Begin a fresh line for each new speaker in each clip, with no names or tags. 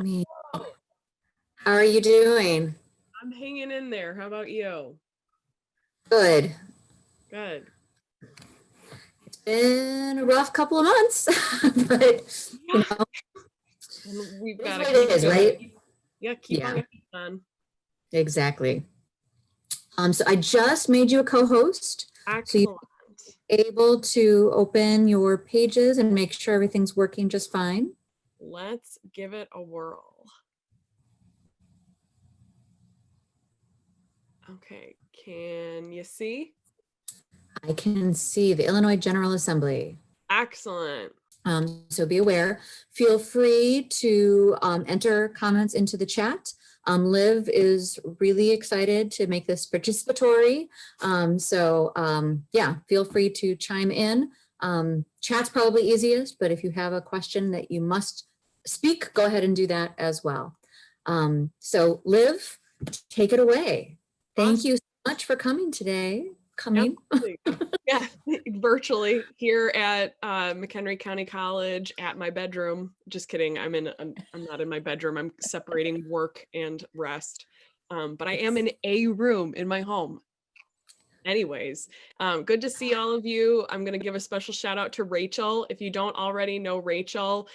Me. How are you doing?
I'm hanging in there. How about you?
Good.
Good.
It's been a rough couple of months, but you know,
And we've
it is
got to
what it is, right?
keep
Yeah,
on keep on.
exactly. So I just made you a co-host, so you're
Excellent.
able to open your pages and make sure everything's working just fine.
Let's give it a whirl. Okay, can you see?
I can see the Illinois General Assembly.
Excellent.
So be aware. Feel free to enter comments into the chat. Liv is really excited to make this participatory. Yeah, feel free to chime in. Chat's probably easiest, but if you have a question that you must speak, go ahead and do that as well. So Liv, take it away. Thank you so much for coming today.
Yeah, virtually here at McHenry County College at my bedroom. Just kidding. I'm not in my bedroom. I'm separating work and rest. But I am in a room in my home. Anyways, good to see all of you. I'm going to give a special shout out to Rachel. If you don't already know Rachel,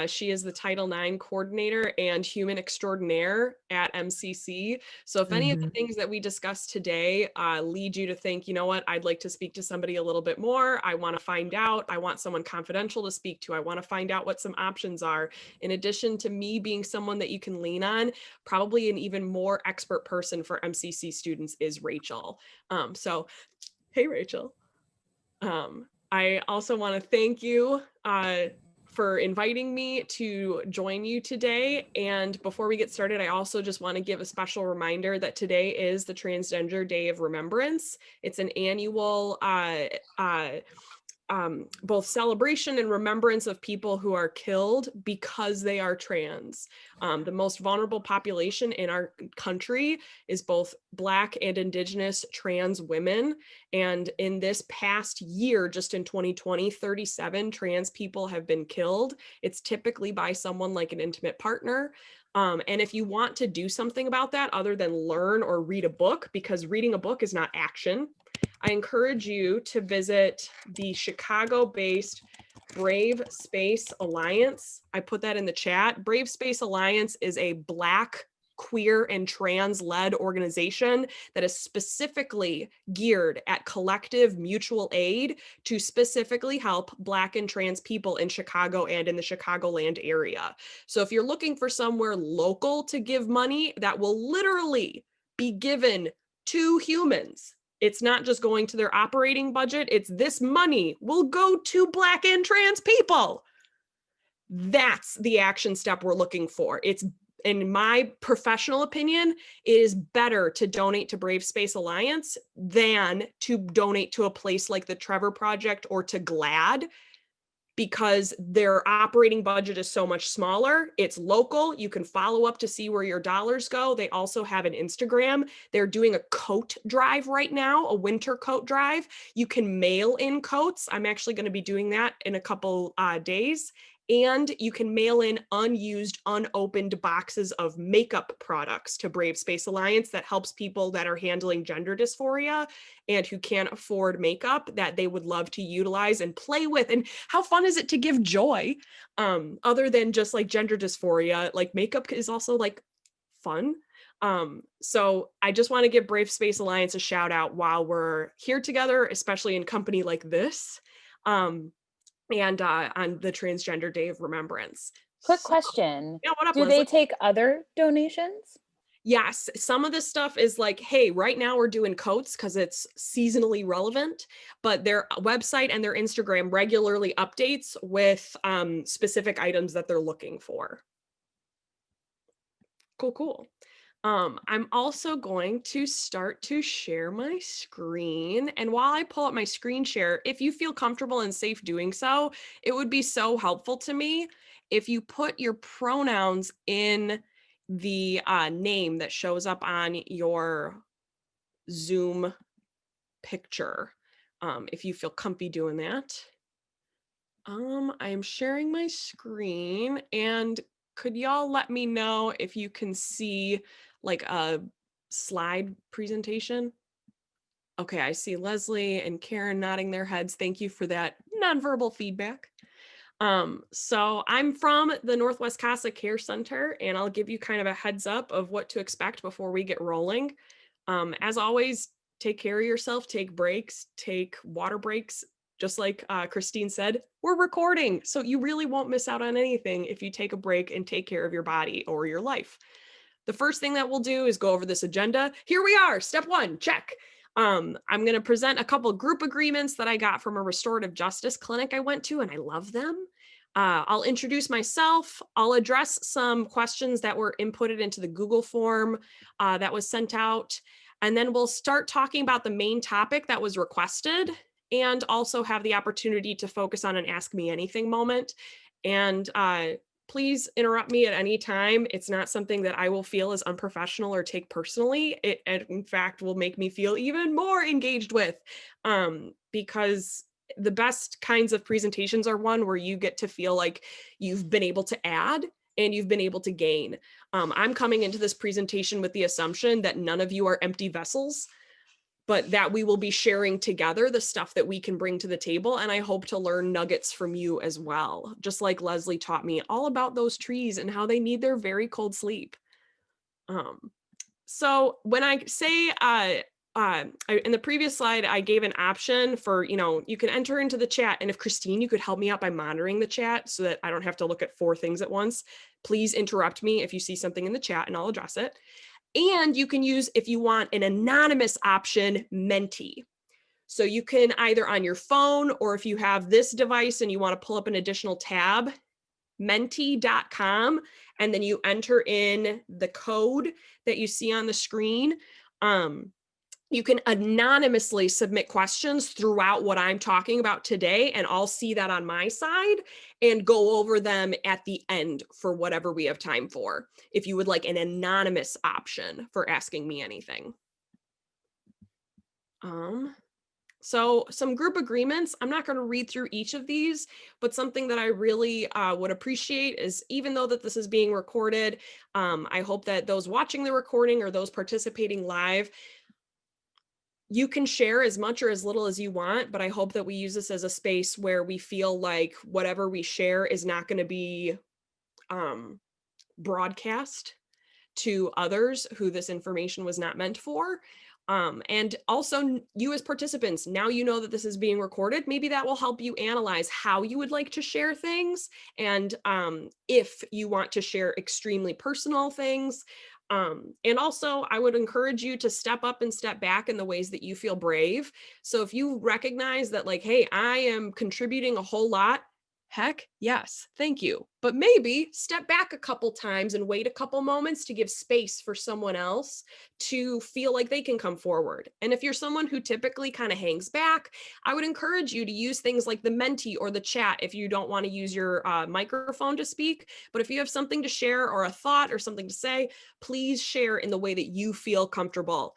she is the Title IX coordinator and human extraordinaire at MCC. So if any of the things that we discussed today lead you to think, you know what, I'd like to speak to somebody a little bit more. I want to find out. I want someone confidential to speak to. I want to find out what some options are. In addition to me being someone that you can lean on, probably an even more expert person for MCC students is Rachel. So, hey, Rachel. I also want to thank you for inviting me to join you today. And before we get started, I also just want to give a special reminder that today is the Transgender Day of Remembrance. It's an annual both celebration and remembrance of people who are killed because they are trans. The most vulnerable population in our country is both Black and Indigenous trans women. And in this past year, just in 2020, 37 trans people have been killed. It's typically by someone like an intimate partner. And if you want to do something about that other than learn or read a book, because reading a book is not action, I encourage you to visit the Chicago-based Brave Space Alliance. I put that in the chat. Brave Space Alliance is a Black, queer, and trans-led organization that is specifically geared at collective mutual aid to specifically help Black and trans people in Chicago and in the Chicagoland area. So if you're looking for somewhere local to give money that will literally be given to humans, it's not just going to their operating budget. It's this money will go to Black and trans people. That's the action step we're looking for. It's, in my professional opinion, it is better to donate to Brave Space Alliance than to donate to a place like the Trevor Project or to GLAAD, because their operating budget is so much smaller. It's local. You can follow up to see where your dollars go. They also have an Instagram. They're doing a coat drive right now, a winter coat drive. You can mail in coats. I'm actually going to be doing that in a couple days. And you can mail in unused, unopened boxes of makeup products to Brave Space Alliance that helps people that are handling gender dysphoria and who can't afford makeup that they would love to utilize and play with. And how fun is it to give joy other than just like gender dysphoria? Like makeup is also like fun. So I just want to give Brave Space Alliance a shout out while we're here together, especially in company like this. And on the Transgender Day of Remembrance.
Quick question.
Yeah, what up,
Do
Leslie?
they take other donations?
Yes, some of this stuff is like, hey, right now we're doing coats because it's seasonally relevant, but their website and their Instagram regularly updates with specific items that they're looking for. Cool. I'm also going to start to share my screen. And while I pull up my screen share, if you feel comfortable and safe doing so, it would be so helpful to me if you put your pronouns in the name that shows up on your Zoom picture. If you feel comfy doing that. I am sharing my screen, and could y'all let me know if you can see like a slide presentation? Okay, I see Leslie and Karen nodding their heads. Thank you for that nonverbal feedback. So I'm from the Northwest CASA Care Center, and I'll give you kind of a heads up of what to expect before we get rolling. As always, take care of yourself, take breaks, take water breaks. Just like Christine said, we're recording, so you really won't miss out on anything if you take a break and take care of your body or your life. The first thing that we'll do is go over this agenda. Here we are, step 1, check. I'm going to present a couple group agreements that I got from a restorative justice clinic I went to, and I love them. I'll introduce myself. I'll address some questions that were inputted into the Google form that was sent out. And then we'll start talking about the main topic that was requested, and also have the opportunity to focus on an Ask Me Anything moment. And please interrupt me at any time. It's not something that I will feel as unprofessional or take personally. It, in fact, will make me feel even more engaged with, because the best kinds of presentations are one where you get to feel like you've been able to add and you've been able to gain. I'm coming into this presentation with the assumption that none of you are empty vessels, but that we will be sharing together the stuff that we can bring to the table. And I hope to learn nuggets from you as well. Just like Leslie taught me all about those trees and how they need their very cold sleep. So when I say, in the previous slide, I gave an option for, you can enter into the chat. And if Christine, you could help me out by monitoring the chat so that I don't have to look at 4 things at once. Please interrupt me if you see something in the chat and I'll address it. And you can use, if you want, an anonymous option, Menti. So you can either on your phone, or if you have this device and you want to pull up an additional tab, menti.com, and then you enter in the code that you see on the screen. You can anonymously submit questions throughout what I'm talking about today, and I'll see that on my side and go over them at the end for whatever we have time for, if you would like an anonymous option for asking me anything. So some group agreements, I'm not going to read through each of these, but something that I really would appreciate is, even though that this is being recorded, I hope that those watching the recording or those participating live, you can share as much or as little as you want, but I hope that we use this as a space where we feel like whatever we share is not going to be broadcast to others who this information was not meant for. And also, you as participants, now you know that this is being recorded. Maybe that will help you analyze how you would like to share things. And if you want to share extremely personal things. And also, I would encourage you to step up and step back in the ways that you feel brave. So if you recognize that, like, hey, I am contributing a whole lot, heck yes, thank you. But maybe step back a couple times and wait a couple moments to give space for someone else to feel like they can come forward. And if you're someone who typically kind of hangs back, I would encourage you to use things like the Menti or the chat if you don't want to use your microphone to speak. But if you have something to share or a thought or something to say, please share in the way that you feel comfortable.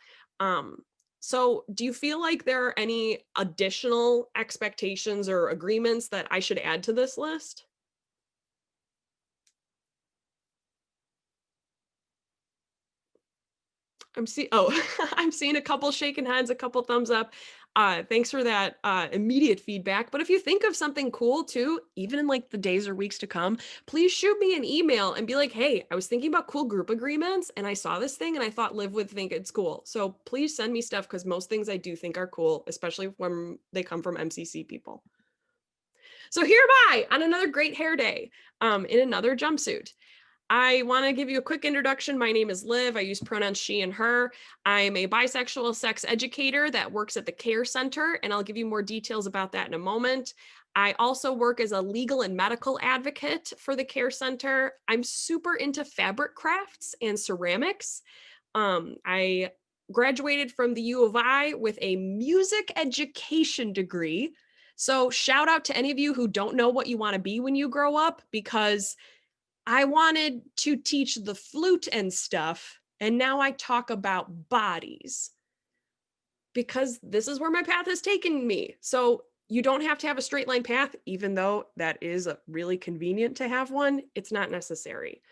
So do you feel like there are any additional expectations or agreements that I should add to this list? I'm seeing a couple shaking heads, a couple thumbs up. Thanks for that immediate feedback. But if you think of something cool too, even in like the days or weeks to come, please shoot me an email and be like, hey, I was thinking about cool group agreements and I saw this thing and I thought Liv would think it's cool. So please send me stuff, because most things I do think are cool, especially when they come from MCC people. So here am I on another great hair day in another jumpsuit. I want to give you a quick introduction. My name is Liv. I use pronouns she and her. I'm a bisexual sex educator that works at the Care Center, and I'll give you more details about that in a moment. I also work as a legal and medical advocate for the Care Center. I'm super into fabric crafts and ceramics. I graduated from the U of I with a music education degree. So shout out to any of you who don't know what you want to be when you grow up, because I wanted to teach the flute and stuff, and now I talk about bodies, because this is where my path has taken me. So you don't have to have a straight line path, even though that is really convenient to have one. It's not necessary.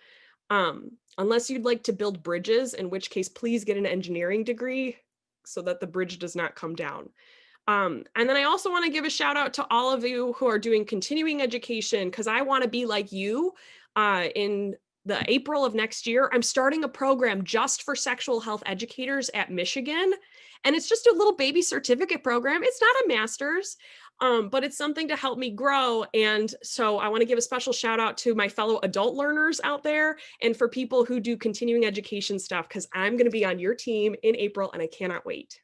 Unless you'd like to build bridges, in which case, please get an engineering degree so that the bridge does not come down. And then I also want to give a shout out to all of you who are doing continuing education, because I want to be like you. In the April of next year, I'm starting a program just for sexual health educators at Michigan. And it's just a little baby certificate program. It's not a master's, but it's something to help me grow. And so I want to give a special shout out to my fellow adult learners out there and for people who do continuing education stuff, because I'm going to be on your team in April and I cannot wait.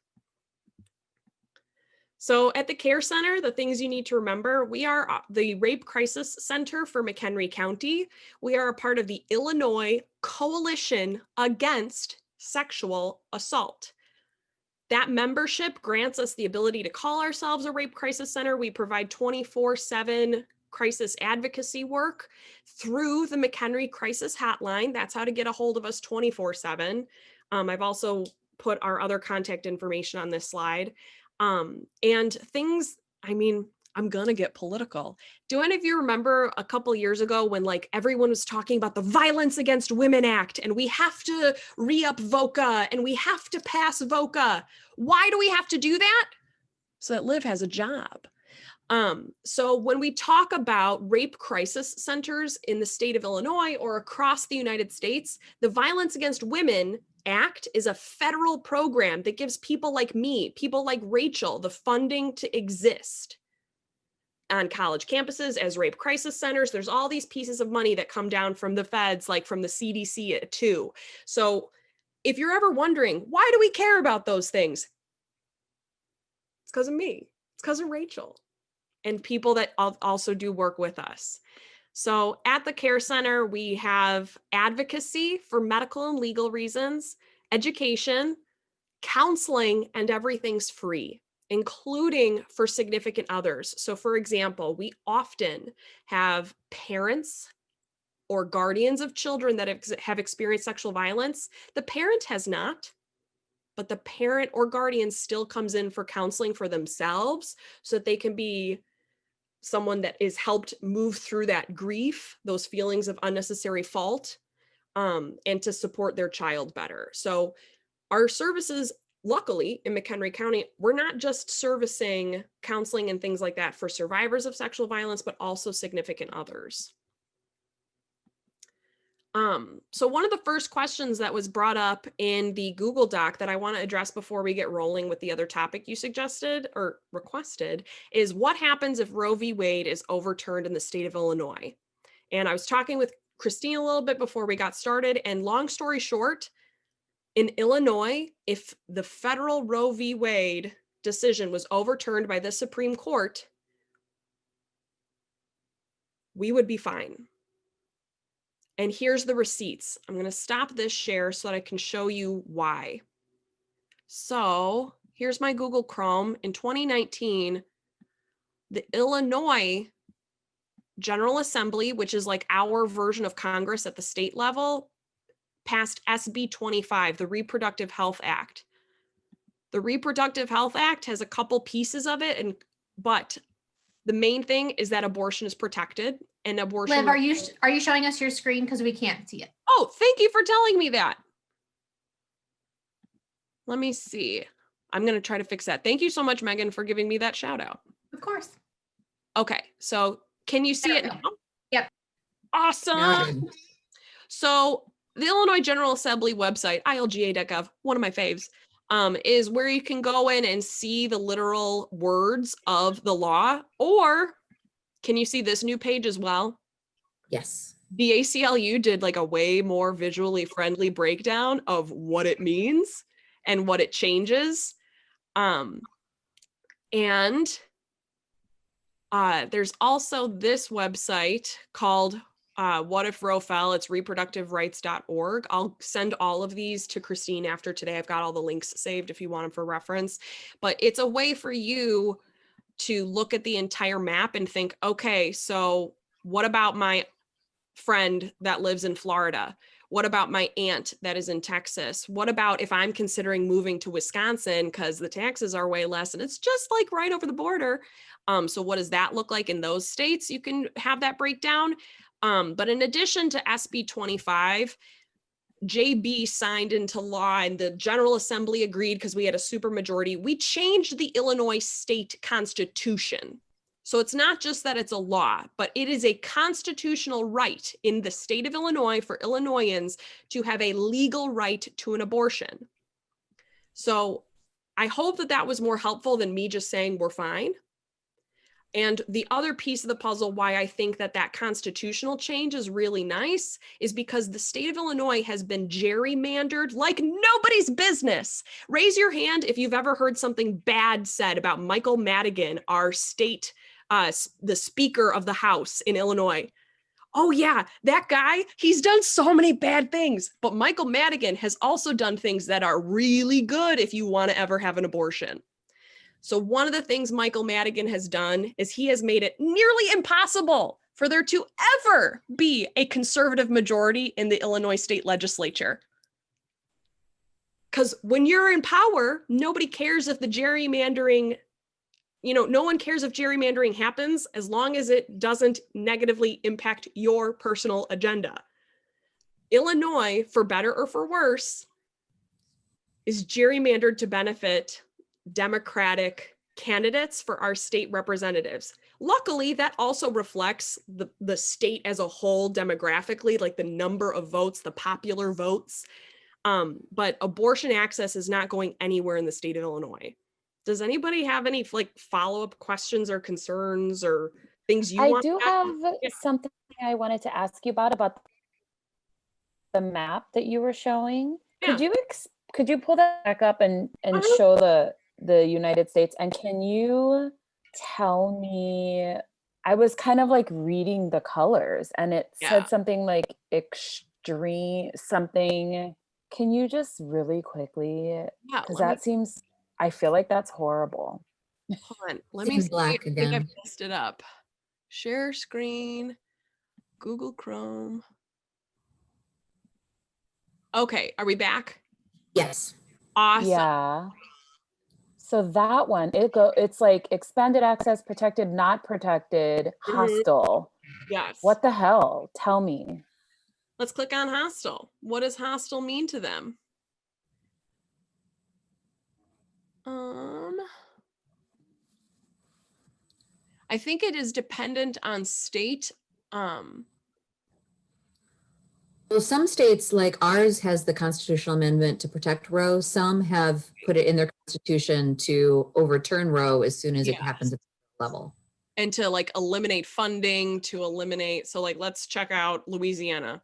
So at the Care Center, the things you need to remember, we are the Rape Crisis Center for McHenry County. We are a part of the Illinois Coalition Against Sexual Assault. That membership grants us the ability to call ourselves a Rape Crisis Center. We provide 24/7 crisis advocacy work through the McHenry Crisis Hotline. That's how to get a hold of us 24/7. I've also put our other contact information on this slide. And things, I mean, I'm gonna get political. Do any of you remember a couple years ago when like everyone was talking about the Violence Against Women Act and we have to re-up VOCA and we have to pass VOCA? Why do we have to do that? So that Liv has a job. So when we talk about rape crisis centers in the state of Illinois or across the United States, the Violence Against Women Act is a federal program that gives people like me, people like Rachel, the funding to exist on college campuses as rape crisis centers. There's all these pieces of money that come down from the feds, like from the CDC too. So if you're ever wondering, why do we care about those things? It's because of me. It's because of Rachel and people that also do work with us. So at the Care Center, we have advocacy for medical and legal reasons, education, counseling, and everything's free, including for significant others. So for example, we often have parents or guardians of children that have experienced sexual violence. The parent has not, but the parent or guardian still comes in for counseling for themselves so that they can be someone that is helped move through that grief, those feelings of unnecessary fault, and to support their child better. So our services, luckily in McHenry County, we're not just servicing counseling and things like that for survivors of sexual violence, but also significant others. So one of the first questions that was brought up in the Google Doc that I want to address before we get rolling with the other topic you suggested or requested is what happens if Roe v. Wade is overturned in the state of Illinois? And I was talking with Christine a little bit before we got started, and long story short, in Illinois, if the federal Roe v. Wade decision was overturned by the Supreme Court, we would be fine. And here's the receipts. I'm going to stop this share so that I can show you why. So here's my Google Chrome. In 2019, the Illinois General Assembly, which is like our version of Congress at the state level, passed SB 25, the Reproductive Health Act. The Reproductive Health Act has a couple pieces of it, but the main thing is that abortion is protected. And abortion.
Liv, are you showing us your screen because we can't see it?
Oh, thank you for telling me that. Let me see. I'm going to try to fix that. Thank you so much, Megan, for giving me that shout out.
Of course.
Okay, so can you see it now?
Yep.
Awesome. So the Illinois General Assembly website, ilga.gov, one of my faves, is where you can go in and see the literal words of the law. Or can you see this new page as well?
Yes.
The ACLU did like a way more visually friendly breakdown of what it means and what it changes. There's also this website called What If Roe Fell? It's reproductiverights.org. I'll send all of these to Christine after today. I've got all the links saved if you want them for reference. But it's a way for you to look at the entire map and think, okay, so what about my friend that lives in Florida? What about my aunt that is in Texas? What about if I'm considering moving to Wisconsin because the taxes are way less and it's just like right over the border? So what does that look like in those states? You can have that breakdown. But in addition to SB 25, JB signed into law and the General Assembly agreed because we had a supermajority. We changed the Illinois state constitution. So it's not just that it's a law, but it is a constitutional right in the state of Illinois for Illinoisans to have a legal right to an abortion. So I hope that that was more helpful than me just saying we're fine. And the other piece of the puzzle, why I think that that constitutional change is really nice, is because the state of Illinois has been gerrymandered like nobody's business. Raise your hand if you've ever heard something bad said about Michael Madigan, our state, the Speaker of the House in Illinois. Oh yeah, that guy, he's done so many bad things, but Michael Madigan has also done things that are really good if you want to ever have an abortion. So one of the things Michael Madigan has done is he has made it nearly impossible for there to ever be a conservative majority in the Illinois state legislature. Because when you're in power, nobody cares if the gerrymandering, no one cares if gerrymandering happens as long as it doesn't negatively impact your personal agenda. Illinois, for better or for worse, is gerrymandered to benefit Democratic candidates for our state representatives. Luckily, that also reflects the state as a whole demographically, like the number of votes, the popular votes. But abortion access is not going anywhere in the state of Illinois. Does anybody have any follow-up questions or concerns or things you want?
I do have something I wanted to ask you about the map that you were showing.
Yeah.
Could you pull that back up and show the United States? And can you tell me, I was kind of like reading the colors and it said something like extreme something. Can you just really quickly, because that seems, I feel like that's horrible.
Hold on, let me see.
Black
I think I've
again.
messed it up. Share screen, Google Chrome. Okay, are we back?
Yes.
Awesome.
Yeah. So that one, it's like expanded access, protected, not protected, hostile.
Yes.
What the hell? Tell me.
Let's click on hostile. What does hostile mean to them? I think it is dependent on state.
Well, some states like ours has the constitutional amendment to protect Roe. Some have put it in their constitution to overturn Roe as soon as it happens at the level.
And to eliminate funding, to eliminate. So let's check out Louisiana.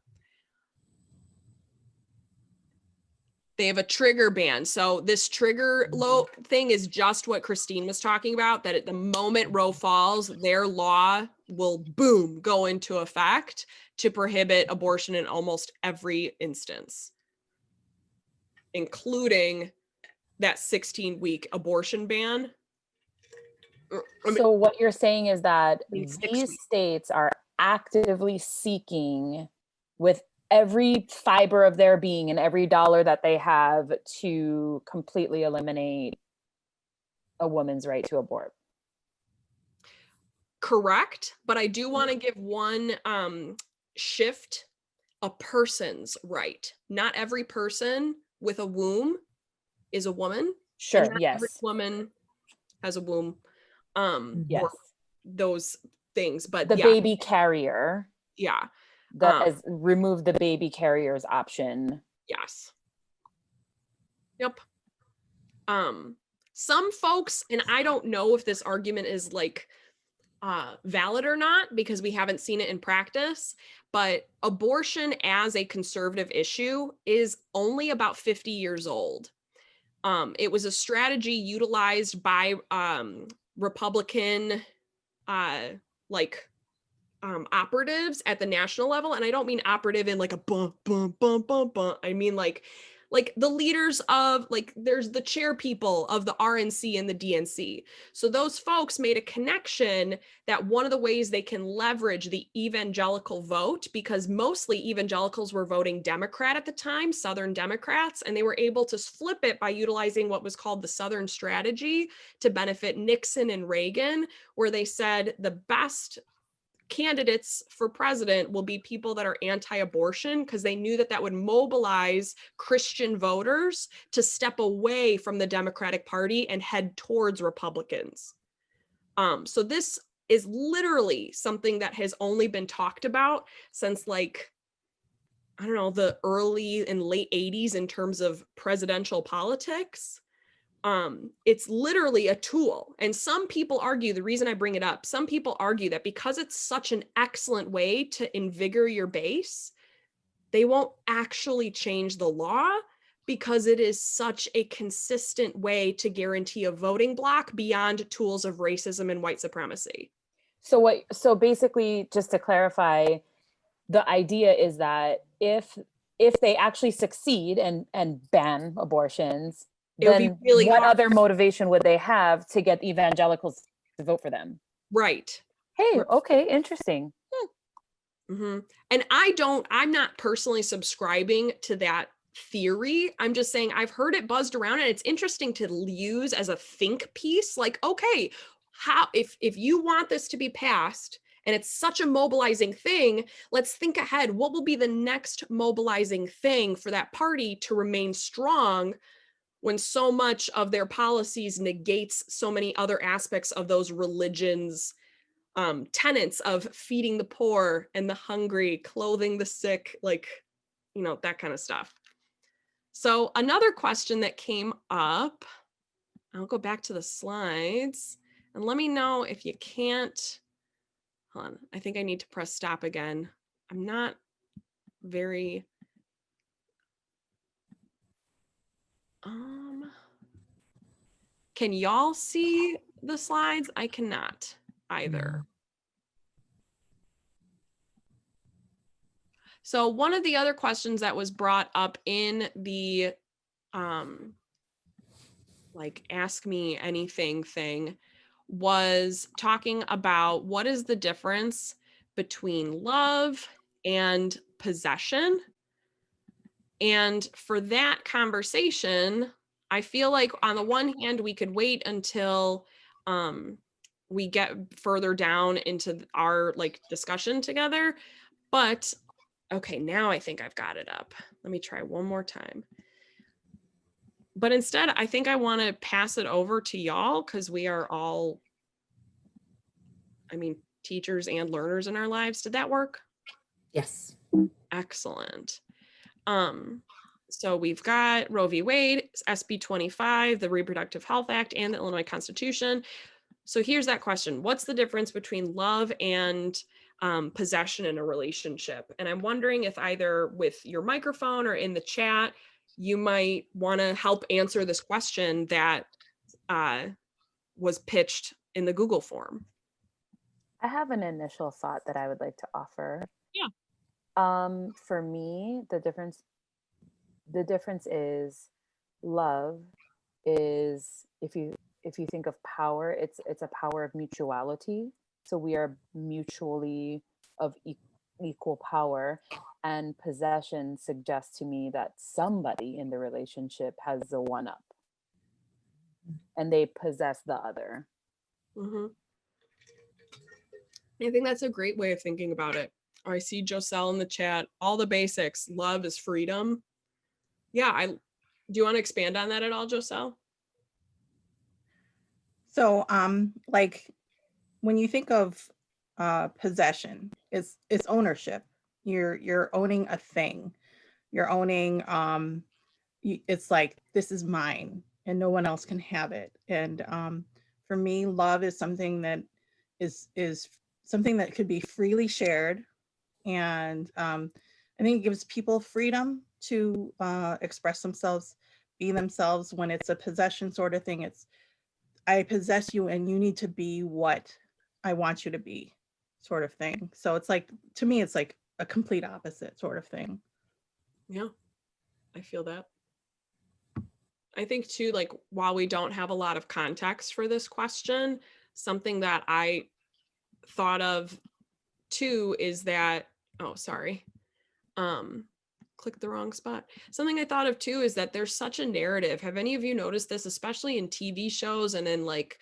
They have a trigger ban. So this trigger low thing is just what Christine was talking about, that at the moment Roe falls, their law will boom, go into effect to prohibit abortion in almost every instance, including that 16-week abortion ban.
So what you're saying is that
These
these states are actively seeking with every fiber of their being and every dollar that they have to completely eliminate a woman's right to abort.
Correct. But I do want to give one shift: a person's right. Not every person with a womb is a woman.
Sure.
And not
Yes.
every woman has a womb.
Yes.
Or those things, but
The baby carrier.
Yeah.
That has removed the baby carrier's option.
Yes. Yep. Some folks, and I don't know if this argument is valid or not because we haven't seen it in practice, but abortion as a conservative issue is only about 50 years old. It was a strategy utilized by Republican operatives at the national level, and I don't mean operative in a bum bum bum bum bum. I mean like the leaders of, like, there's the chair people of the RNC and the DNC. So those folks made a connection that one of the ways they can leverage the evangelical vote, because mostly evangelicals were voting Democrat at the time, Southern Democrats, and they were able to flip it by utilizing what was called the Southern strategy to benefit Nixon and Reagan, where they said the best candidates for president will be people that are anti-abortion, because they knew that that would mobilize Christian voters to step away from the Democratic Party and head towards Republicans. So this is literally something that has only been talked about since, like, I don't know, the early and late 80s in terms of presidential politics. It's literally a tool. And some people argue, the reason I bring it up, some people argue that because it's such an excellent way to invigorate your base, they won't actually change the law because it is such a consistent way to guarantee a voting block beyond tools of racism and white supremacy.
So basically, just to clarify, the idea is that if they actually succeed and ban abortions,
It would be
then
really
what
hard.
other motivation would they have to get evangelicals to vote for them?
Right.
Hey,
Right.
okay, interesting.
Mm-hmm. And I'm not personally subscribing to that theory. I'm just saying I've heard it buzzed around, and it's interesting to use as a think piece. Like, okay, how, if you want this to be passed and it's such a mobilizing thing, let's think ahead. What will be the next mobilizing thing for that party to remain strong when so much of their policies negates so many other aspects of those religions' tenets of feeding the poor and the hungry, clothing the sick, like, you know, that kind of stuff. So another question that came up, I'll go back to the slides and let me know if you can't, hold on, I think I need to press stop again. I'm not very, can y'all see the slides? I cannot either. So one of the other questions that was brought up in the like ask me anything thing was talking about what is the difference between love and possession. And for that conversation, I feel like on the one hand, we could wait until we get further down into our like discussion together. But okay, now I think I've got it up. Let me try one more time. But instead, I think I want to pass it over to y'all because we are all, I mean, teachers and learners in our lives. Did that work?
Yes.
Excellent. So we've got Roe v. Wade, SB 25, the Reproductive Health Act, and the Illinois Constitution. So here's that question. What's the difference between love and possession in a relationship? And I'm wondering if either with your microphone or in the chat, you might want to help answer this question that was pitched in the Google form.
I have an initial thought that I would like to offer.
Yeah.
For me, the difference is love is, if you think of power, it's a power of mutuality. So we are mutually of equal power, and possession suggests to me that somebody in the relationship has the one up and they possess the other.
Mm-hmm. I think that's a great way of thinking about it. I see Joselle in the chat. All the basics. Love is freedom. Yeah. Do you want to expand on that at all, Joselle?
So, like when you think of possession, it's ownership. You're owning a thing. You're owning. It's like, this is mine, and no one else can have it. And for me, love is something that is something that could be freely shared, and I think it gives people freedom to express themselves, be themselves. When it's a possession sort of thing, it's, I possess you and you need to be what I want you to be, sort of thing. So it's like, to me, it's like a complete opposite sort of thing.
Yeah, I feel that. I think too, like, while we don't have a lot of context for this question, something that I thought of too is that, oh, sorry. Click the wrong spot. Something I thought of too is that there's such a narrative. Have any of you noticed this, especially in TV shows and in like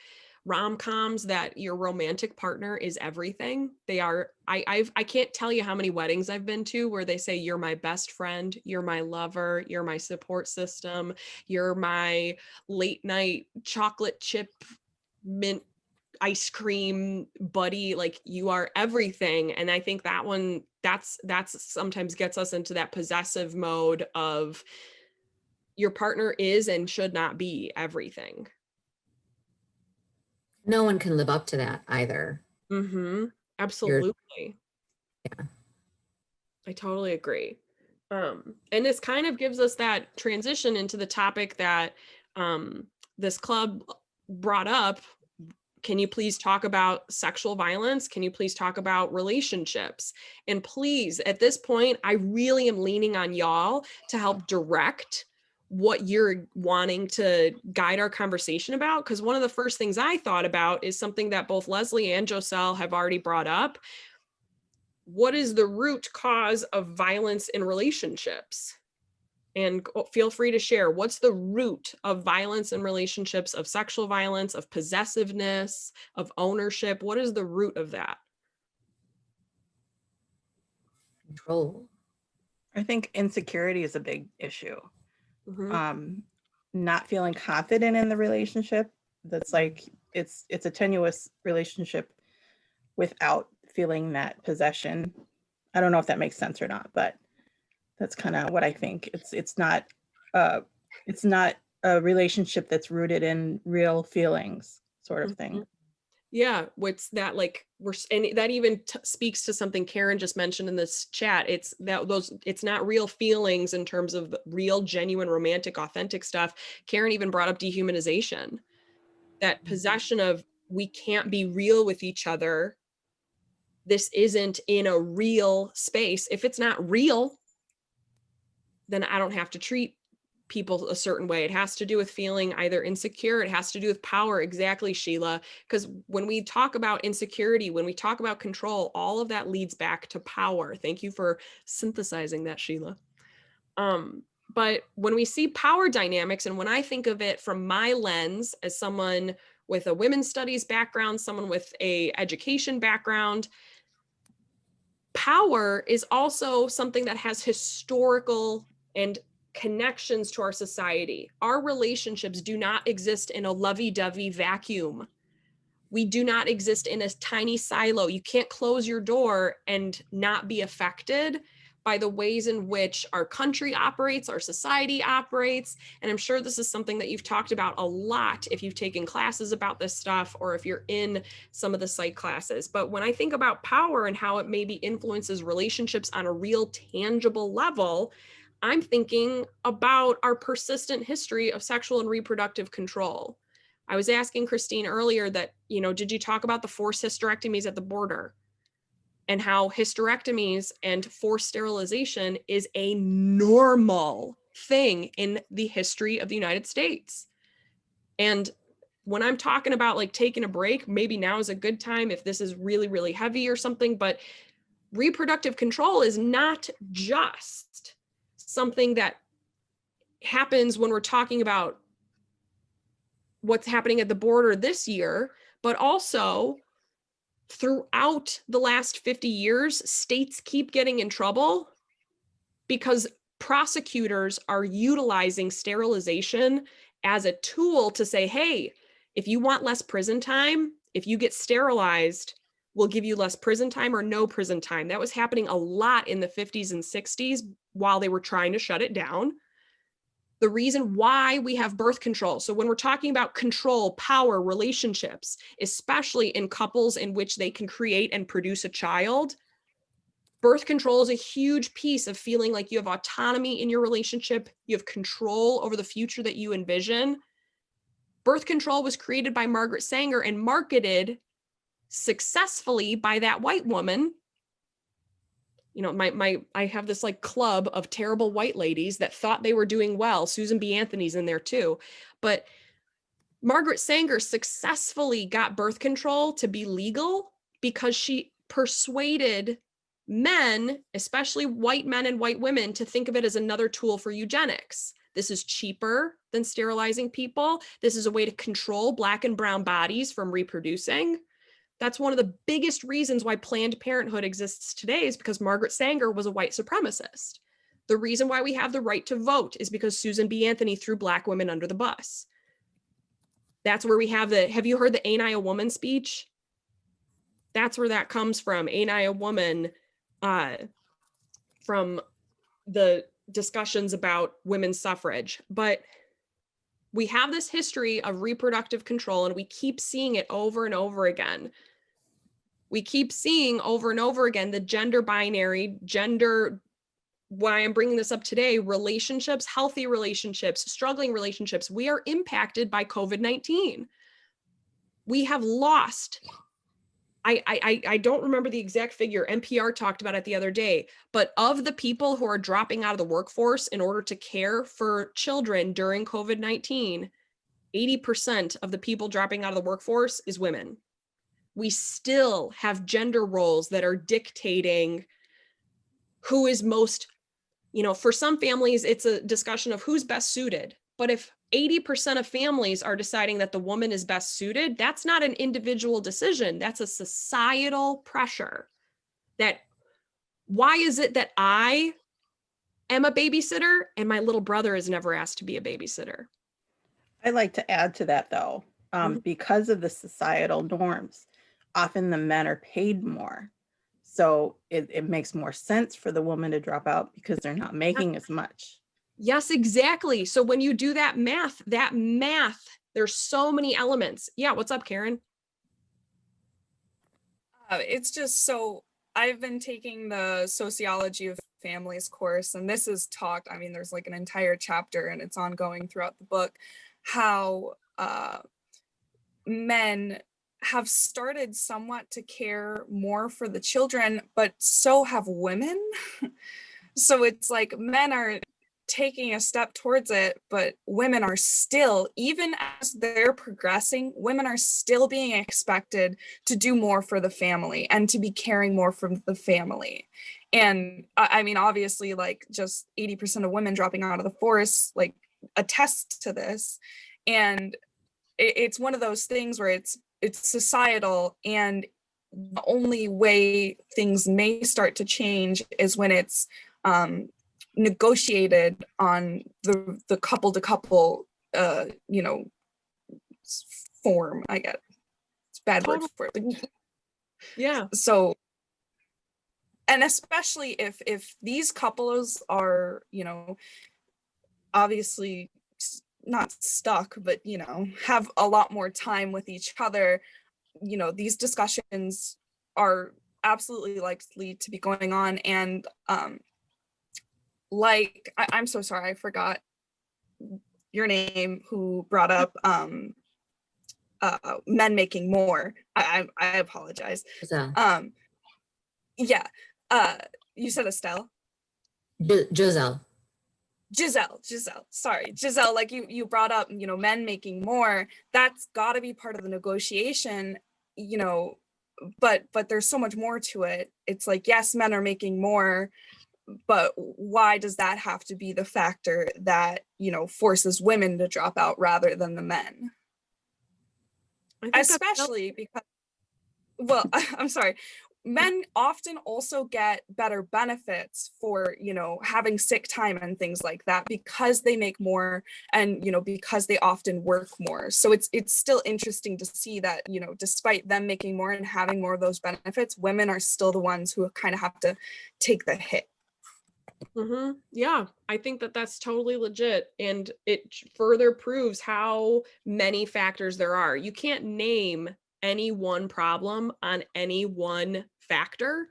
rom-coms, that your romantic partner is everything? They are. I can't tell you how many weddings I've been to where they say, you're my best friend, you're my lover, you're my support system, you're my late night chocolate chip mint ice cream buddy, like you are everything. And I think that one, that's sometimes gets us into that possessive mode of your partner is and should not be everything.
No one can live up to that either.
Absolutely.
Yeah.
I totally agree. And this kind of gives us that transition into the topic that this club brought up. Can you please talk about sexual violence? Can you please talk about relationships? And please, at this point, I really am leaning on y'all to help direct what you're wanting to guide our conversation about. Because one of the first things I thought about is something that both Leslie and Joselle have already brought up. What is the root cause of violence in relationships? And feel free to share, what's the root of violence in relationships, of sexual violence, of possessiveness, of ownership? What is the root of that?
Control.
I think insecurity is a big issue.
Mm-hmm.
Not feeling confident in the relationship. That's like, it's a tenuous relationship without feeling that possession. I don't know if that makes sense or not, but that's kind of what I think. It's not a relationship that's rooted in real feelings, sort of thing.
Yeah, what's that like? And that even speaks to something Karen just mentioned in this chat. It's not real feelings in terms of real, genuine, romantic, authentic stuff. Karen even brought up dehumanization, that possession of, we can't be real with each other. This isn't in a real space. If it's not real, then I don't have to treat people a certain way. It has to do with feeling either insecure. It has to do with power. Exactly, Sheila. Because when we talk about insecurity, when we talk about control, all of that leads back to power. Thank you for synthesizing that, Sheila. But when we see power dynamics, and when I think of it from my lens as someone with a women's studies background, someone with a education background, power is also something that has historical and connections to our society. Our relationships do not exist in a lovey-dovey vacuum. We do not exist in a tiny silo. You can't close your door and not be affected by the ways in which our country operates, our society operates. And I'm sure this is something that you've talked about a lot if you've taken classes about this stuff, or if you're in some of the psych classes. But when I think about power and how it maybe influences relationships on a real tangible level, I'm thinking about our persistent history of sexual and reproductive control. I was asking Christine earlier that, did you talk about the forced hysterectomies at the border? And how hysterectomies and forced sterilization is a normal thing in the history of the United States. And when I'm talking about like taking a break, maybe now is a good time if this is really, really heavy or something, but reproductive control is not just something that happens when we're talking about what's happening at the border this year, but also throughout the last 50 years, states keep getting in trouble because prosecutors are utilizing sterilization as a tool to say, hey, if you want less prison time, if you get sterilized, we'll give you less prison time or no prison time. That was happening a lot in the 50s and 60s while they were trying to shut it down. The reason why we have birth control. So when we're talking about control, power, relationships, especially in couples in which they can create and produce a child, birth control is a huge piece of feeling like you have autonomy in your relationship. You have control over the future that you envision. Birth control was created by Margaret Sanger and marketed successfully by that white woman you know, I have this like club of terrible white ladies that thought they were doing well. Susan B. Anthony's in there too. But Margaret Sanger successfully got birth control to be legal because she persuaded men, especially white men and white women, to think of it as another tool for eugenics. This is cheaper than sterilizing people. This is a way to control Black and brown bodies from reproducing. That's one of the biggest reasons why Planned Parenthood exists today, is because Margaret Sanger was a white supremacist. The reason why we have the right to vote is because Susan B. Anthony threw Black women under the bus. That's where we have have you heard the Ain't I a Woman speech? That's where that comes from. Ain't I a Woman, from the discussions about women's suffrage. But we have this history of reproductive control, and we keep seeing it over and over again. We keep seeing over and over again the gender binary, why I'm bringing this up today, relationships, healthy relationships, struggling relationships. We are impacted by COVID-19. We have lost, I don't remember the exact figure, NPR talked about it the other day, but of the people who are dropping out of the workforce in order to care for children during COVID-19, 80% of the people dropping out of the workforce is women. We still have gender roles that are dictating who is most, you know, for some families, it's a discussion of who's best suited. But if 80% of families are deciding that the woman is best suited, that's not an individual decision. That's a societal pressure. That why is it that I am a babysitter and my little brother is never asked to be a babysitter?
I'd like to add to that though, because of the societal norms, often the men are paid more. So it makes more sense for the woman to drop out because they're not making as much.
Yes, exactly. So when you do that math, there's so many elements. Yeah, what's up, Karen?
It's just so I've been taking the sociology of families course, and this is talked, I mean, there's like an entire chapter and it's ongoing throughout the book, how men have started somewhat to care more for the children, but so have women. So it's like men are taking a step towards it, but women are still, even as they're progressing, women are still being expected to do more for the family and to be caring more from the family. And I mean, obviously, like just 80% of women dropping out of the force, like attest to this. And it's one of those things where it's societal, and the only way things may start to change is when it's negotiated on the couple to couple you know, form. I get it's a bad word for it.
Yeah.
So, and especially if these couples are, you know, obviously not stuck, but you know, have a lot more time with each other, you know, these discussions are absolutely likely to be going on. And like I'm so sorry, I forgot your name, who brought up men making more. I apologize.
So,
Yeah, you said Estelle.
Giselle.
Giselle, sorry, Giselle, like you brought up, you know, men making more. That's got to be part of the negotiation, you know, but there's so much more to it. It's like, yes, men are making more, but why does that have to be the factor that, you know, forces women to drop out rather than the men? Especially because, well, I'm sorry, men often also get better benefits for, you know, having sick time and things like that because they make more and, you know, because they often work more. So it's still interesting to see that, you know, despite them making more and having more of those benefits, women are still the ones who kind of have to take the hit.
Mm-hmm. Yeah, I think that that's totally legit. And it further proves how many factors there are. You can't name any one problem on any one factor.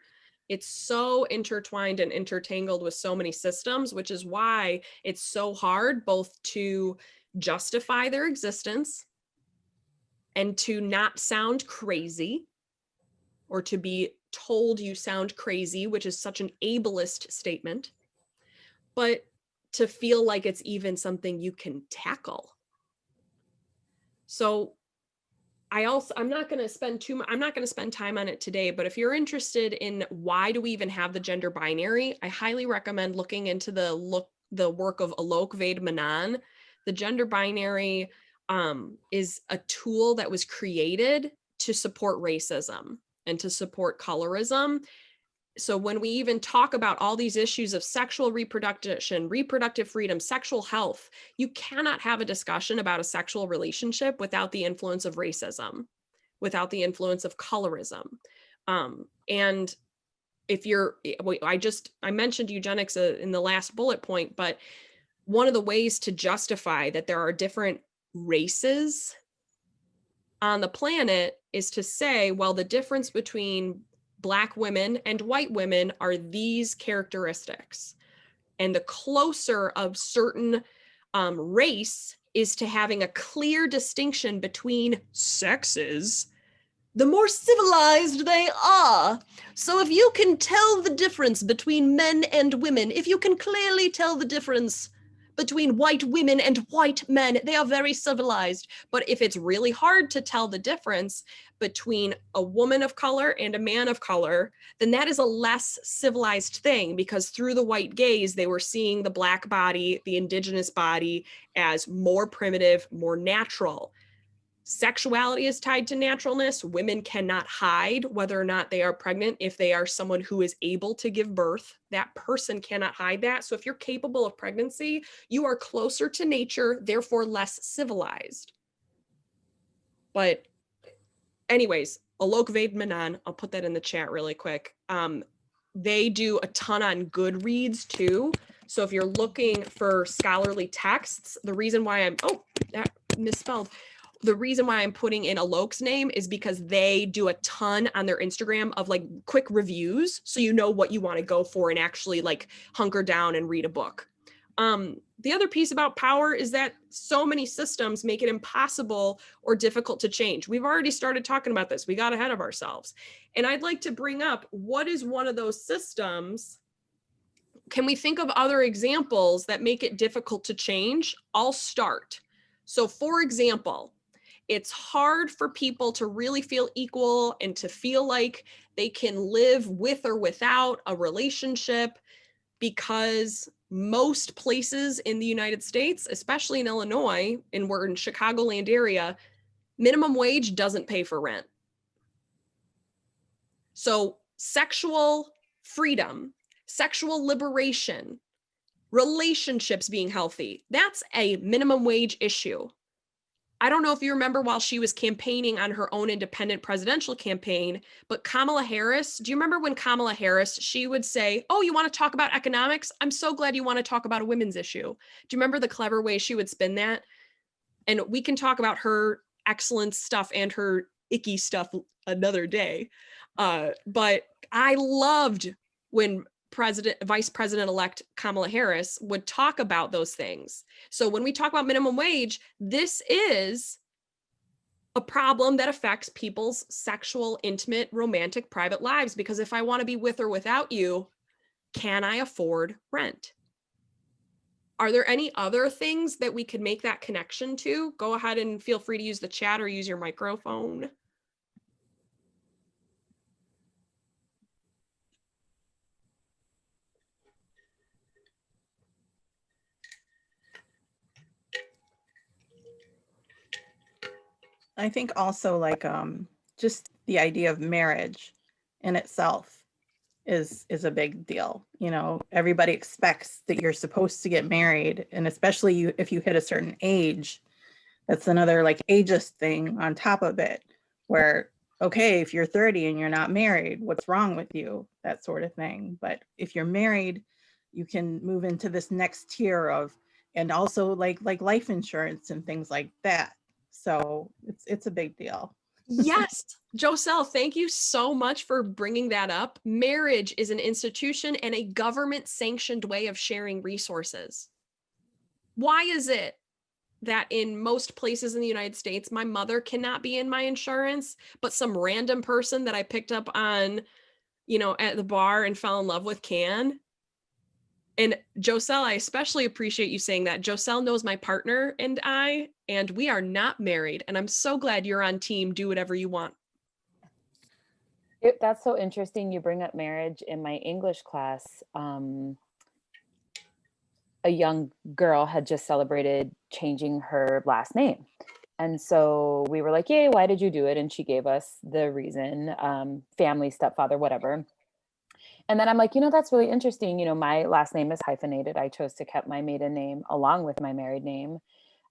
It's so intertwined and intertangled with so many systems, which is why it's so hard both to justify their existence and to not sound crazy or to be told you sound crazy, which is such an ableist statement, but to feel like it's even something you can tackle. So I'm not going to spend time on it today, but if you're interested in why do we even have the gender binary, I highly recommend looking into the work of Alok Ved Menon. The gender binary is a tool that was created to support racism and to support colorism. So when we even talk about all these issues of sexual reproduction, reproductive freedom, sexual health, you cannot have a discussion about a sexual relationship without the influence of racism, without the influence of colorism. And if I mentioned eugenics in the last bullet point, but one of the ways to justify that there are different races on the planet is to say, well, the difference between Black women and white women are these characteristics. And the closer of certain race is to having a clear distinction between sexes, the more civilized they are. So if you can tell the difference between men and women, if you can clearly tell the difference between white women and white men, they are very civilized. But if it's really hard to tell the difference between a woman of color and a man of color, then that is a less civilized thing, because through the white gaze, they were seeing the Black body, the indigenous body, as more primitive, more natural. Sexuality is tied to naturalness. Women cannot hide whether or not they are pregnant. If they are someone who is able to give birth, that person cannot hide that. So if you're capable of pregnancy, you are closer to nature, therefore less civilized. But anyways, Alok Ved Menon, I'll put that in the chat really quick. They do a ton on Goodreads too. So if you're looking for scholarly texts, the reason why that misspelled. The reason why I'm putting in Alok's name is because they do a ton on their Instagram of like quick reviews. So you know what you want to go for and actually like hunker down and read a book. The other piece about power is that so many systems make it impossible or difficult to change. We've already started talking about this. We got ahead of ourselves. And I'd like to bring up, what is one of those systems? Can we think of other examples that make it difficult to change? I'll start. So for example, it's hard for people to really feel equal and to feel like they can live with or without a relationship, because most places in the United States, especially in Illinois, and we're in Chicagoland area, minimum wage doesn't pay for rent. So sexual freedom, sexual liberation, relationships being healthy, that's a minimum wage issue. I don't know if you remember while she was campaigning on her own independent presidential campaign, but Kamala Harris, do you remember when Kamala Harris, she would say, oh, you want to talk about economics? I'm so glad you want to talk about a women's issue. Do you remember the clever way she would spin that? And we can talk about her excellent stuff and her icky stuff another day. But I loved when Vice President-elect Kamala Harris would talk about those things. So when we talk about minimum wage, this is a problem that affects people's sexual, intimate, romantic, private lives. Because if I want to be with or without you, can I afford rent? Are there any other things that we could make that connection to? Go ahead and feel free to use the chat or use your microphone.
I think also like just the idea of marriage in itself is a big deal. You know, everybody expects that you're supposed to get married, and especially if you hit a certain age, that's another like ageist thing on top of it, where okay, if you're 30 and you're not married, what's wrong with you? That sort of thing. But if you're married, you can move into this next tier of, and also like life insurance and things like that. So it's a big deal.
Yes, Joselle, thank you so much for bringing that up. Marriage is an institution and a government-sanctioned way of sharing resources. Why is it that in most places in the United States, my mother cannot be in my insurance, but some random person that I picked up on you know, at the bar and fell in love with Can. And Joselle, I especially appreciate you saying that. Joselle knows my partner and I, and we are not married. And I'm so glad you're on team do whatever you want.
That's so interesting you bring up marriage. In my English class, a young girl had just celebrated changing her last name. And so we were like, yay, why did you do it? And she gave us the reason, family, stepfather, whatever. And then I'm like, that's really interesting. My last name is hyphenated. I chose to keep my maiden name along with my married name.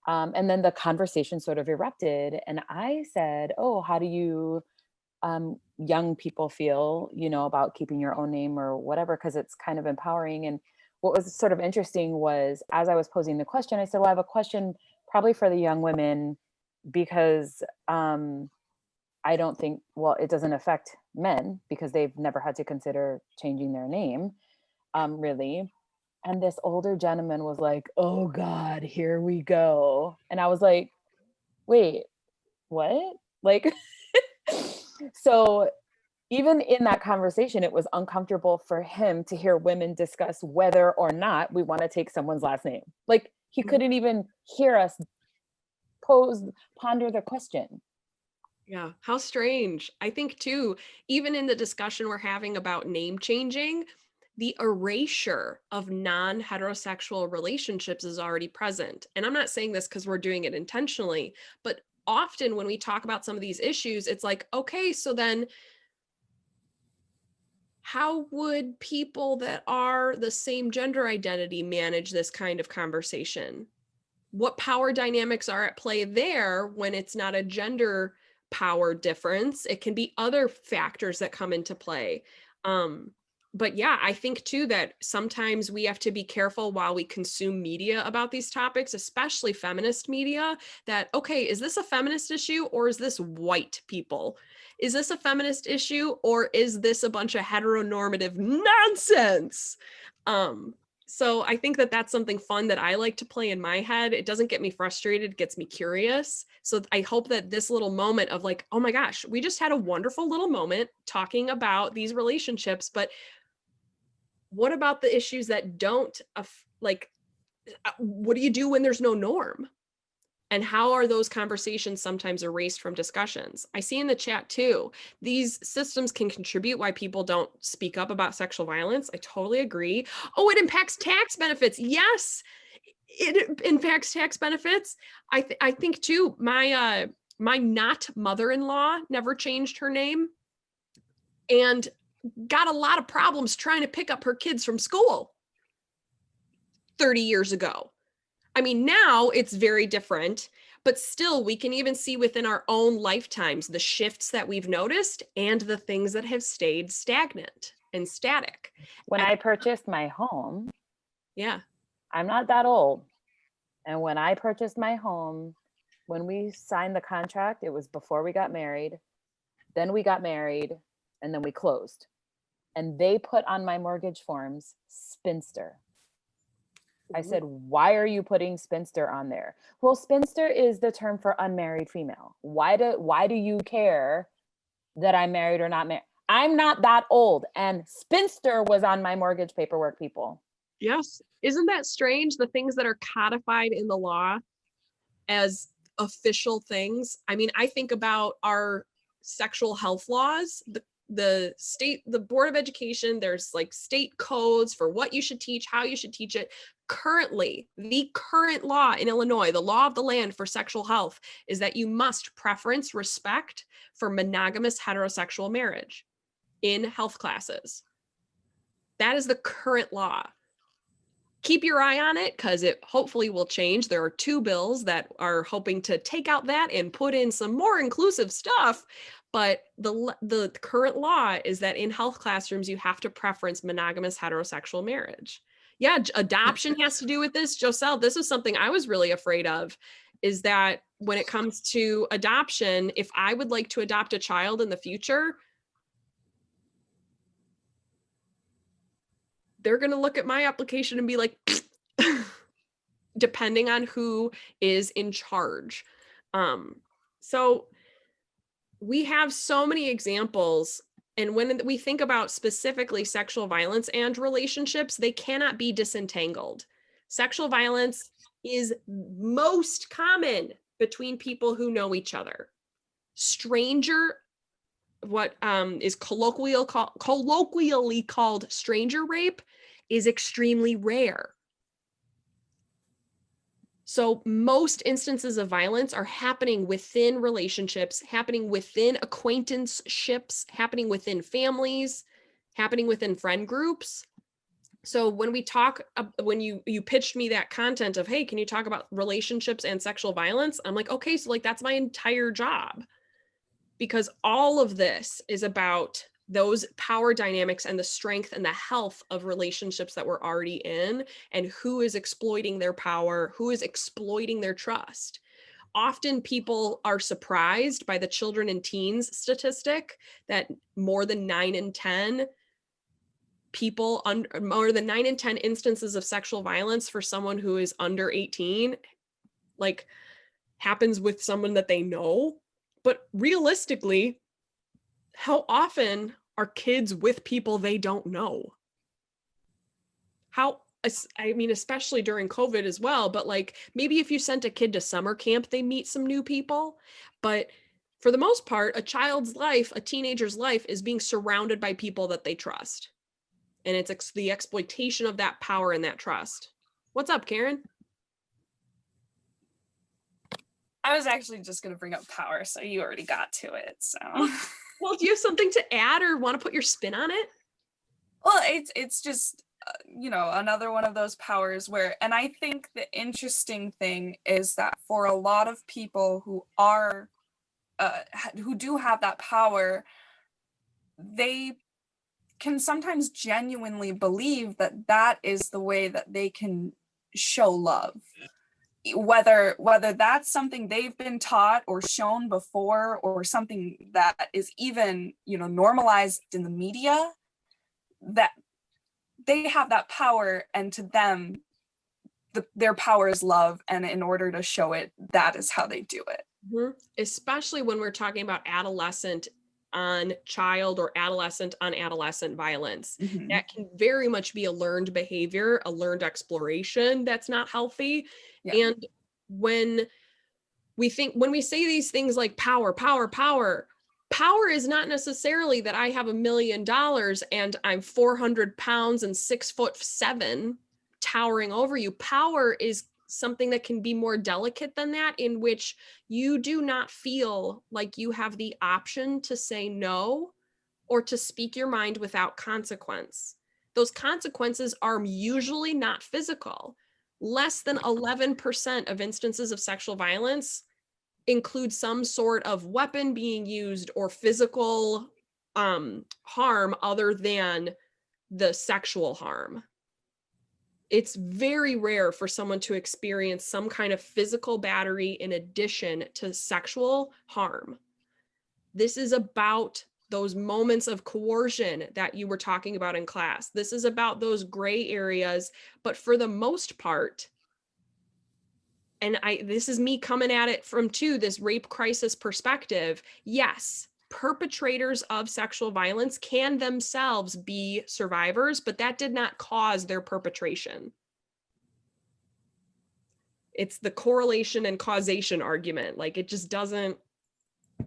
And then the conversation sort of erupted. And I said, oh, how do you young people feel, about keeping your own name or whatever, because it's kind of empowering. And what was sort of interesting was, as I was posing the question, I said, well, I have a question probably for the young women, because I don't think, well, it doesn't affect men because they've never had to consider changing their name, really. And this older gentleman was like, oh God, here we go. And I was like, wait, what? Like, so even in that conversation, it was uncomfortable for him to hear women discuss whether or not we want to take someone's last name. Like, he couldn't even hear us ponder the question.
Yeah, how strange. I think too, even in the discussion we're having about name changing, the erasure of non-heterosexual relationships is already present. And I'm not saying this because we're doing it intentionally, but often when we talk about some of these issues, it's like, okay, so then how would people that are the same gender identity manage this kind of conversation? What power dynamics are at play there when it's not a gender power difference? It can be other factors that come into play. But yeah, I think too that sometimes we have to be careful while we consume media about these topics, especially feminist media, that, okay, is this a feminist issue or is this white people? Is this a feminist issue or is this a bunch of heteronormative nonsense? So I think that that's something fun that I like to play in my head. It doesn't get me frustrated, it gets me curious. So I hope that this little moment of like, oh my gosh, we just had a wonderful little moment talking about these relationships, but what about the issues that don't, what do you do when there's no norm? And how are those conversations sometimes erased from discussions? I see in the chat too, these systems can contribute why people don't speak up about sexual violence. I totally agree. Oh, it impacts tax benefits. Yes, it impacts tax benefits. I think too, my not mother-in-law never changed her name and got a lot of problems trying to pick up her kids from school 30 years ago. I mean, now it's very different, but still we can even see within our own lifetimes the shifts that we've noticed and the things that have stayed stagnant and static.
When I purchased my home,
yeah,
I'm not that old. And when I purchased my home, when we signed the contract, it was before we got married. Then we got married and then we closed. And they put on my mortgage forms, spinster. I said, why are you putting spinster on there? Well, spinster is the term for unmarried female. Why do you care that I'm married or not married? I'm not that old. And spinster was on my mortgage paperwork, people.
Yes. Isn't that strange? The things that are codified in the law as official things. I mean, I think about our sexual health laws, the state, the Board of Education, there's like state codes for what you should teach, how you should teach it. Currently, the current law in Illinois, the law of the land for sexual health, is that you must preference respect for monogamous heterosexual marriage in health classes. That is the current law. Keep your eye on it because it hopefully will change. There are 2 bills that are hoping to take out that and put in some more inclusive stuff. But the current law is that in health classrooms, you have to preference monogamous heterosexual marriage. Yeah, adoption has to do with this. Joselle, this is something I was really afraid of, is that when it comes to adoption, if I would like to adopt a child in the future, they're going to look at my application and be like, depending on who is in charge. So we have so many examples And when we think about specifically sexual violence and relationships, they cannot be disentangled. Sexual violence is most common between people who know each other. Stranger, what is colloquially called stranger rape, is extremely rare. So most instances of violence are happening within relationships, happening within acquaintanceships, happening within families, happening within friend groups. So when we talk, when you pitched me that content of, hey, can you talk about relationships and sexual violence? I'm like, okay, so like that's my entire job. Because all of this is about those power dynamics and the strength and the health of relationships that we're already in, and who is exploiting their power, who is exploiting their trust. Often people are surprised by the children and teens statistic that more than 9 in 10 people, more than 9 in 10 instances of sexual violence for someone who is under 18, like happens with someone that they know. But realistically, how often are kids with people they don't know? I mean, especially during COVID as well, but like maybe if you sent a kid to summer camp, they meet some new people. But for the most part, a child's life, a teenager's life is being surrounded by people that they trust. And it's the exploitation of that power and that trust. What's up, Karen?
I was actually just going to bring up power, so you already got to it. So,
well, do you have something to add or want to put your spin on it?
Well, it's just you know, another one of those powers where, and I think the interesting thing is that for a lot of people who are who do have that power, they can sometimes genuinely believe that that is the way that they can show love. Whether that's something they've been taught or shown before, or something that is even, you know, normalized in the media, that they have that power, and to them their power is love, and in order to show it, that is how they do it.
Mm-hmm. Especially when we're talking about adolescent on child or adolescent on adolescent violence.
Mm-hmm.
That can very much be a learned behavior, a learned exploration that's not healthy. Yeah. And when we say these things like power is not necessarily that I have $1 million and I'm 400 pounds and 6'7" towering over you. Power is something that can be more delicate than that, in which you do not feel like you have the option to say no or to speak your mind without consequence. Those consequences are usually not physical. Less than 11% of instances of sexual violence include some sort of weapon being used or physical harm other than the sexual harm. It's very rare for someone to experience some kind of physical battery in addition to sexual harm. This is about those moments of coercion that you were talking about in class. This is about those gray areas, but for the most part, and this is me coming at it from this rape crisis perspective, yes, perpetrators of sexual violence can themselves be survivors, but that did not cause their perpetration. It's the correlation and causation argument. Like it just doesn't,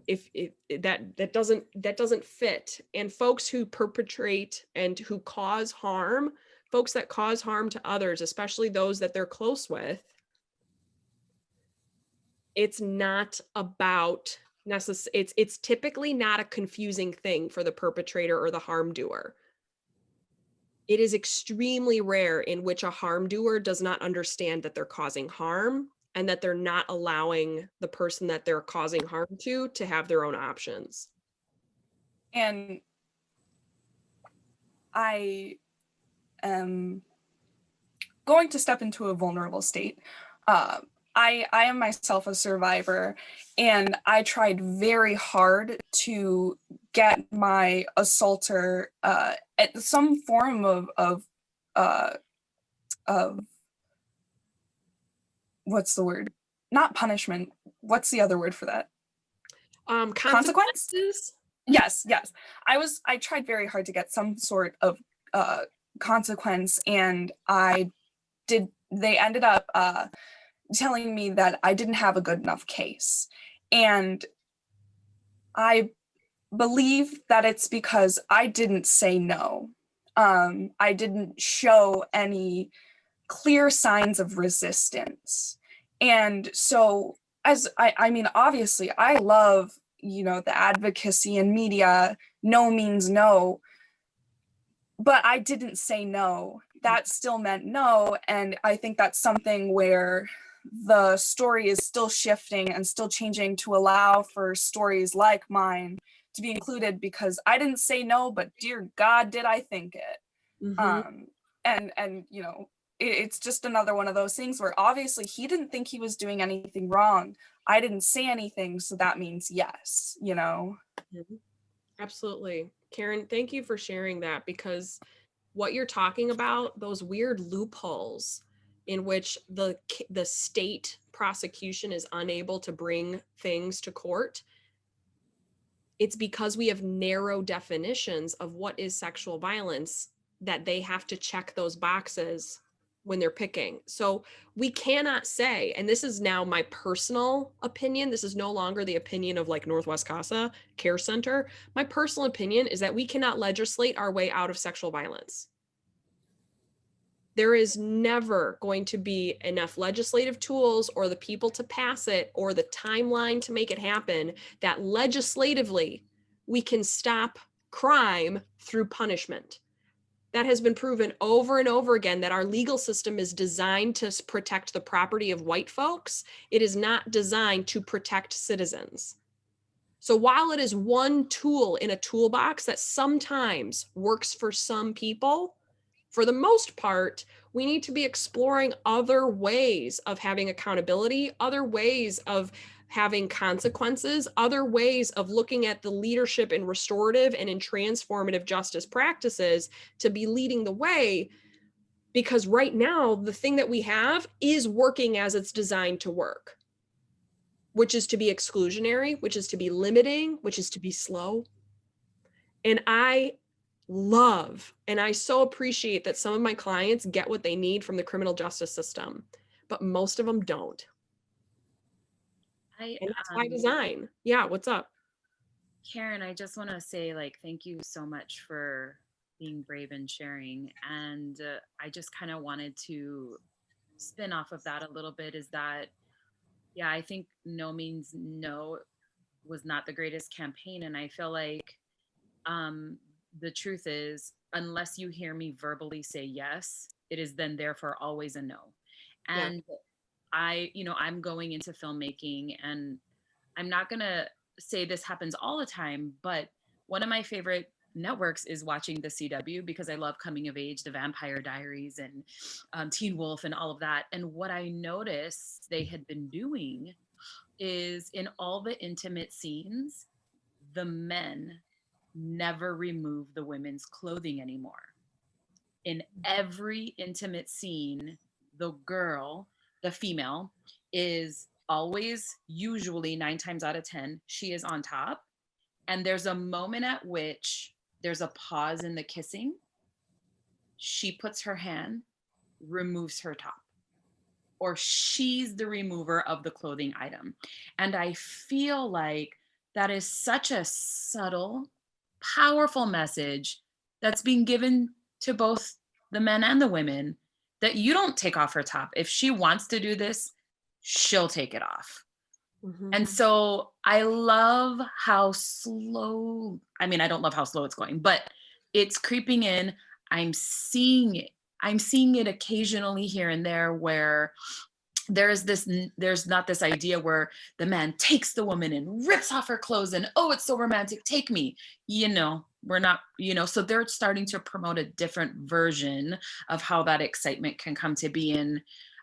that doesn't fit. And folks who perpetrate and who cause harm, folks that cause harm to others, especially those that they're close with, it's not about it's typically not a confusing thing for the perpetrator or the harm doer. It is extremely rare in which a harm doer does not understand that they're causing harm and that they're not allowing the person that they're causing harm to have their own options.
And I am going to step into a vulnerable state. I am myself a survivor, and I tried very hard to get my assaulter at some form of what's the word? Not punishment. What's the other word for that?
Consequences.
Yes, yes. I tried very hard to get some sort of consequence, and they ended up telling me that I didn't have a good enough case. And I believe that it's because I didn't say no. I didn't show any clear signs of resistance. And so, I mean, obviously, I love, the advocacy and media, no means no, but I didn't say no. That still meant no. And I think that's something where the story is still shifting and still changing to allow for stories like mine to be included, because I didn't say no, but dear God, did I think it.
Mhm.
And it's just another one of those things where obviously he didn't think he was doing anything wrong. I didn't say anything, so that means yes.
Mhm. Absolutely. Karen, thank you for sharing that, because what you're talking about, those weird loopholes in which the state prosecution is unable to bring things to court, it's because we have narrow definitions of what is sexual violence that they have to check those boxes when they're picking. So we cannot say, and this is now my personal opinion, this is no longer the opinion of like Northwest Casa Care Center. My personal opinion is that we cannot legislate our way out of sexual violence. There is never going to be enough legislative tools or the people to pass it or the timeline to make it happen that legislatively we can stop crime through punishment. That has been proven over and over again, that our legal system is designed to protect the property of white folks. It is not designed to protect citizens. So while it is one tool in a toolbox that sometimes works for some people, for the most part, we need to be exploring other ways of having accountability, other ways of having consequences, other ways of looking at the leadership in restorative and in transformative justice practices to be leading the way. Because right now, the thing that we have is working as it's designed to work, which is to be exclusionary, which is to be limiting, which is to be slow. And I love, and I so appreciate that some of my clients get what they need from the criminal justice system, but most of them don't. And that's by design. Yeah, what's up?
Karen, I just want to say, like, thank you so much for being brave and sharing. And I just kind of wanted to spin off of that a little bit, is that, yeah, I think No Means No was not the greatest campaign. And I feel like the truth is, unless you hear me verbally say yes, it is then therefore always a no. And I'm going into filmmaking, and I'm not going to say this happens all the time, but one of my favorite networks is watching the CW, because I love coming of age, the Vampire Diaries and Teen Wolf and all of that. And what I noticed they had been doing is, in all the intimate scenes, the men never remove the women's clothing anymore. In every intimate scene, the girl, the female, is always, usually 9 times out of 10, she is on top. And there's a moment at which there's a pause in the kissing. She puts her hand, removes her top, or she's the remover of the clothing item. And I feel like that is such a subtle, powerful message that's being given to both the men and the women, that you don't take off her top. If she wants to do this, she'll take it off.
Mhm.
And so I love how slow, I mean, I don't love how slow it's going, but it's creeping in. I'm seeing it. I'm seeing it occasionally here and there, where there's not this idea where the man takes the woman and rips off her clothes and, oh, it's so romantic, take me. We're not, so they're starting to promote a different version of how that excitement can come to be. And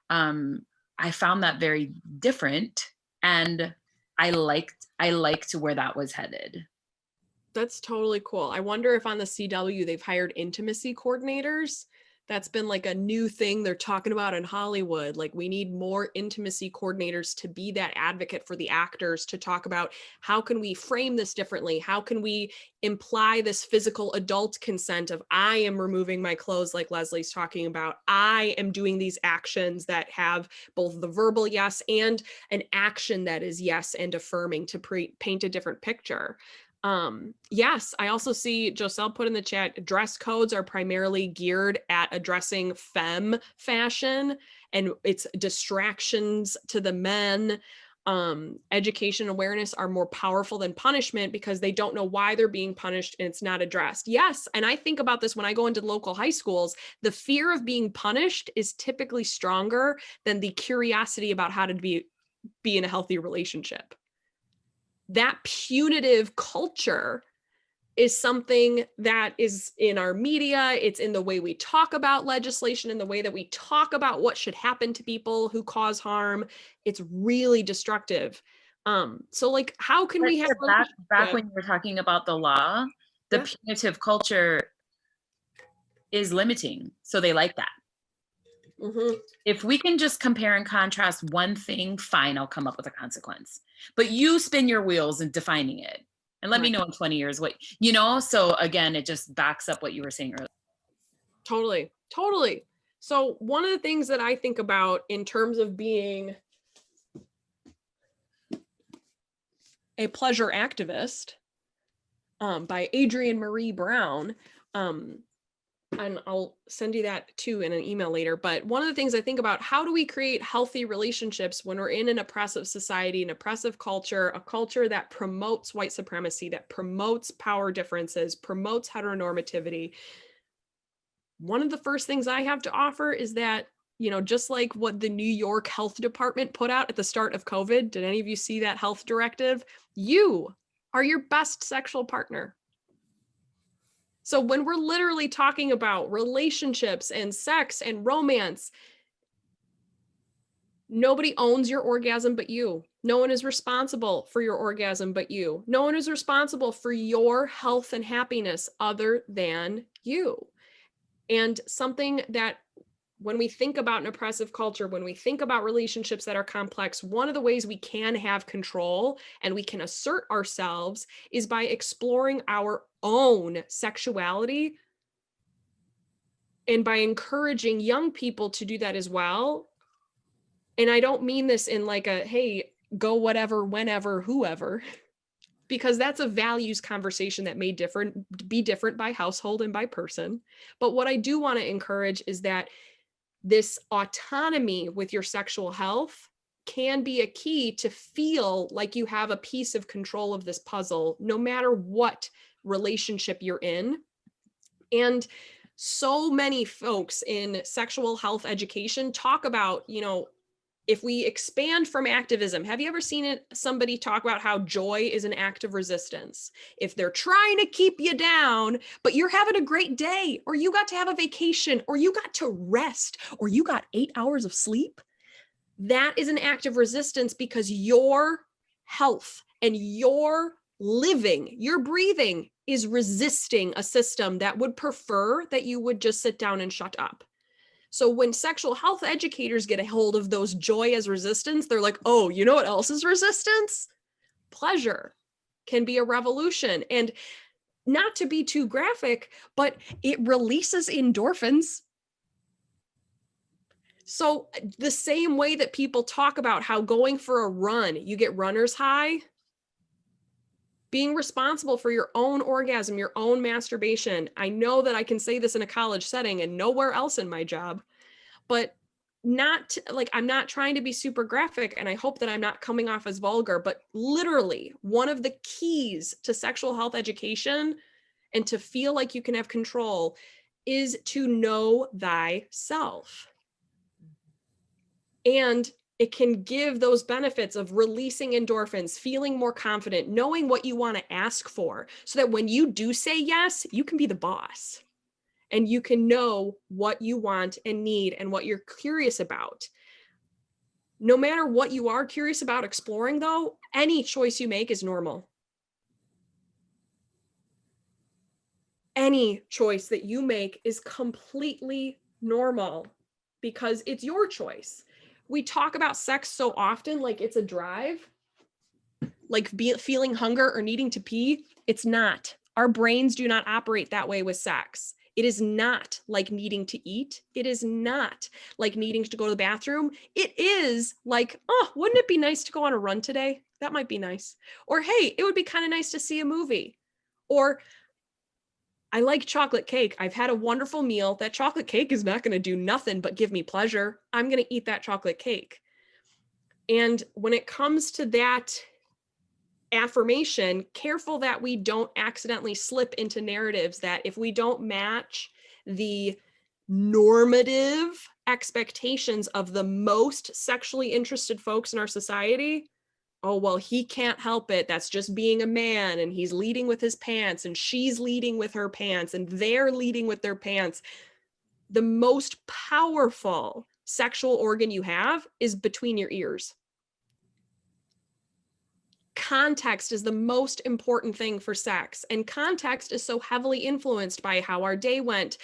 I found that very different, and I liked where that was headed.
That's totally cool. I wonder if on the CW they've hired intimacy coordinators That's been like a new thing they're talking about in Hollywood. Like, we need more intimacy coordinators to be that advocate for the actors, to talk about how can we frame this differently? How can we imply this physical adult consent of, I am removing my clothes, like Leslie's talking about. I am doing these actions that have both the verbal yes and an action that is yes and affirming, to paint a different picture. Yes, I also see Joselle put in the chat, dress codes are primarily geared at addressing femme fashion, and it's distractions to the men. Education awareness are more powerful than punishment because they don't know why they're being punished and it's not addressed. Yes, and I think about this when I go into local high schools, the fear of being punished is typically stronger than the curiosity about how to be in a healthy relationship. That punitive culture is something that is in our media. It's in the way we talk about legislation, in the way that we talk about what should happen to people who cause harm. It's really destructive. So like, how can we have
back when you were talking about the law, the punitive culture is limiting. So they like that.
Mm-hmm.
If we can just compare and contrast one thing, fine, I'll come up with a consequence. But you spin your wheels in defining it. And let me know in 20 years what, you know, so again, it just backs up what you were saying earlier.
Totally, totally. So one of the things that I think about in terms of being a pleasure activist, by Adrienne Marie Brown, and I'll send you that too in an email later. But one of the things I think about, how do we create healthy relationships when we're in an oppressive society, an oppressive culture, a culture that promotes white supremacy, that promotes power differences, promotes heteronormativity? One of the first things I have to offer is that, you know, just like what the New York Health Department put out at the start of COVID, did any of you see that health directive? You are your best sexual partner. So when we're literally talking about relationships and sex and romance, nobody owns your orgasm but you. No one is responsible for your orgasm but you. No one is responsible for your health and happiness other than you. And something that, when we think about an oppressive culture, when we think about relationships that are complex, one of the ways we can have control and we can assert ourselves is by exploring our own sexuality, and by encouraging young people to do that as well. And I don't mean this in like a, hey, go whatever, whenever, whoever, because that's a values conversation that may be different by household and by person. But what I do want to encourage is that this autonomy with your sexual health can be a key to feel like you have a piece of control of this puzzle, no matter what relationship you're in. And so many folks in sexual health education talk about, you know, if we expand from activism, have you ever seen somebody talk about how joy is an act of resistance? If they're trying to keep you down, but you're having a great day, or you got to have a vacation, or you got to rest, or you got 8 hours of sleep, that is an act of resistance, because your health and your living, your breathing is resisting a system that would prefer that you would just sit down and shut up. So when sexual health educators get a hold of those joy as resistance, they're like, oh, you know what else is resistance? Pleasure can be a revolution. And not to be too graphic, but it releases endorphins. So the same way that people talk about how going for a run, you get runner's high, being responsible for your own orgasm, your own masturbation. I know that I can say this in a college setting and nowhere else in my job, but not like, I'm not trying to be super graphic, and I hope that I'm not coming off as vulgar, but literally one of the keys to sexual health education and to feel like you can have control is to know thyself. And it can give those benefits of releasing endorphins, feeling more confident, knowing what you want to ask for, so that when you do say yes, you can be the boss and you can know what you want and need and what you're curious about. No matter what you are curious about exploring, though, any choice you make is normal. Any choice that you make is completely normal because it's your choice. We talk about sex so often like it's a drive, like feeling hunger or needing to pee. It's not. Our brains do not operate that way with sex. It is not like needing to eat. It is not like needing to go to the bathroom. It is like, oh, wouldn't it be nice to go on a run today? That might be nice. Or, hey, it would be kind of nice to see a movie. Or, I like chocolate cake. I've had a wonderful meal. That chocolate cake is not going to do nothing but give me pleasure. I'm going to eat that chocolate cake. And when it comes to that affirmation, careful that we don't accidentally slip into narratives that if we don't match the normative expectations of the most sexually interested folks in our society, oh, well, he can't help it. That's just being a man, and he's leading with his pants, and she's leading with her pants, and they're leading with their pants. The most powerful sexual organ you have is between your ears. Context is the most important thing for sex, and context is so heavily influenced by how our day went.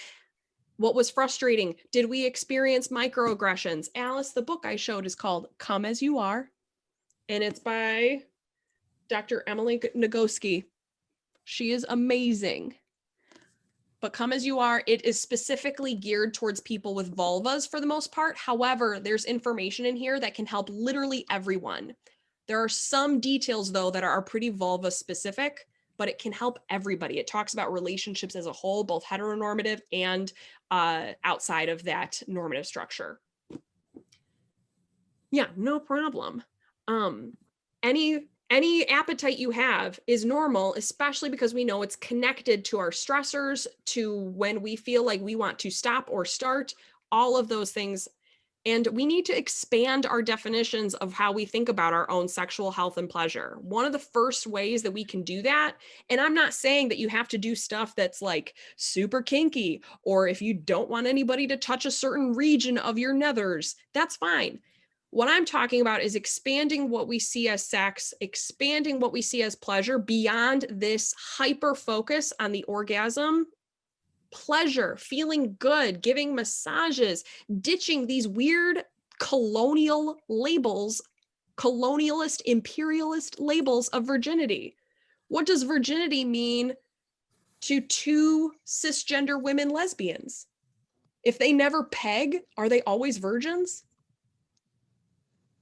What was frustrating? Did we experience microaggressions? Alice, the book I showed is called Come As You Are, and it's by Dr. Emily Nagoski. She is amazing. But Come As You Are, it is specifically geared towards people with vulvas for the most part. However, there's information in here that can help literally everyone. There are some details, though, that are pretty vulva specific, but it can help everybody. It talks about relationships as a whole, both heteronormative and outside of that normative structure. Yeah, no problem. Any appetite you have is normal, especially because we know it's connected to our stressors, to when we feel like we want to stop or start, all of those things. And we need to expand our definitions of how we think about our own sexual health and pleasure. One of the first ways that we can do that, and I'm not saying that you have to do stuff that's like super kinky, or if you don't want anybody to touch a certain region of your nethers, that's fine. What I'm talking about is expanding what we see as sex, expanding what we see as pleasure beyond this hyper focus on the orgasm. Pleasure, feeling good, giving massages, ditching these weird colonial labels, colonialist, imperialist labels of virginity. What does virginity mean to two cisgender women lesbians? If they never peg, are they always virgins?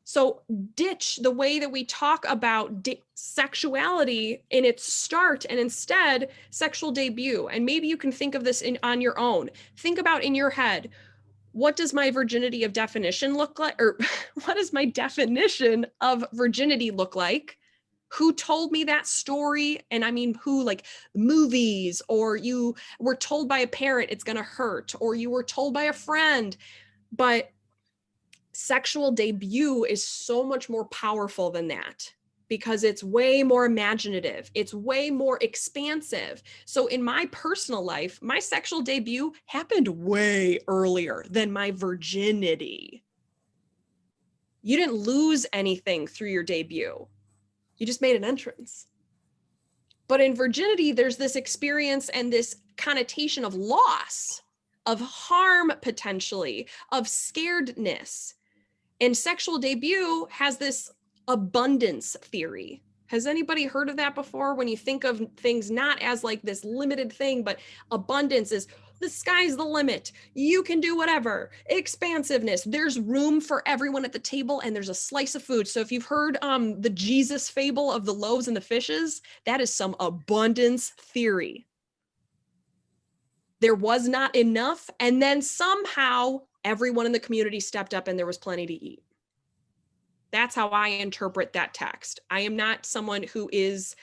So ditch the way that we talk about sexuality in its start, and instead sexual debut. And maybe you can think of this on your own. Think about in your head, what does my virginity of definition look like? Or what does my definition of virginity look like? Who told me that story? And I mean, who, like movies, or you were told by a parent it's gonna hurt, or you were told by a friend. But sexual debut is so much more powerful than that, because it's way more imaginative. It's way more expansive. So in my personal life, my sexual debut happened way earlier than my virginity. You didn't lose anything through your debut. You just made an entrance. But in virginity, there's this experience and this connotation of loss, of harm potentially, of scaredness. And sexual debut has this abundance theory. Has anybody heard of that before? When you think of things not as like this limited thing, but abundance is the sky's the limit. You can do whatever. Expansiveness. There's room for everyone at the table, and there's a slice of food. So if you've heard the Jesus fable of the loaves and the fishes, that is some abundance theory. There was not enough, and then somehow everyone in the community stepped up and there was plenty to eat. That's how I interpret that text. I am not someone who is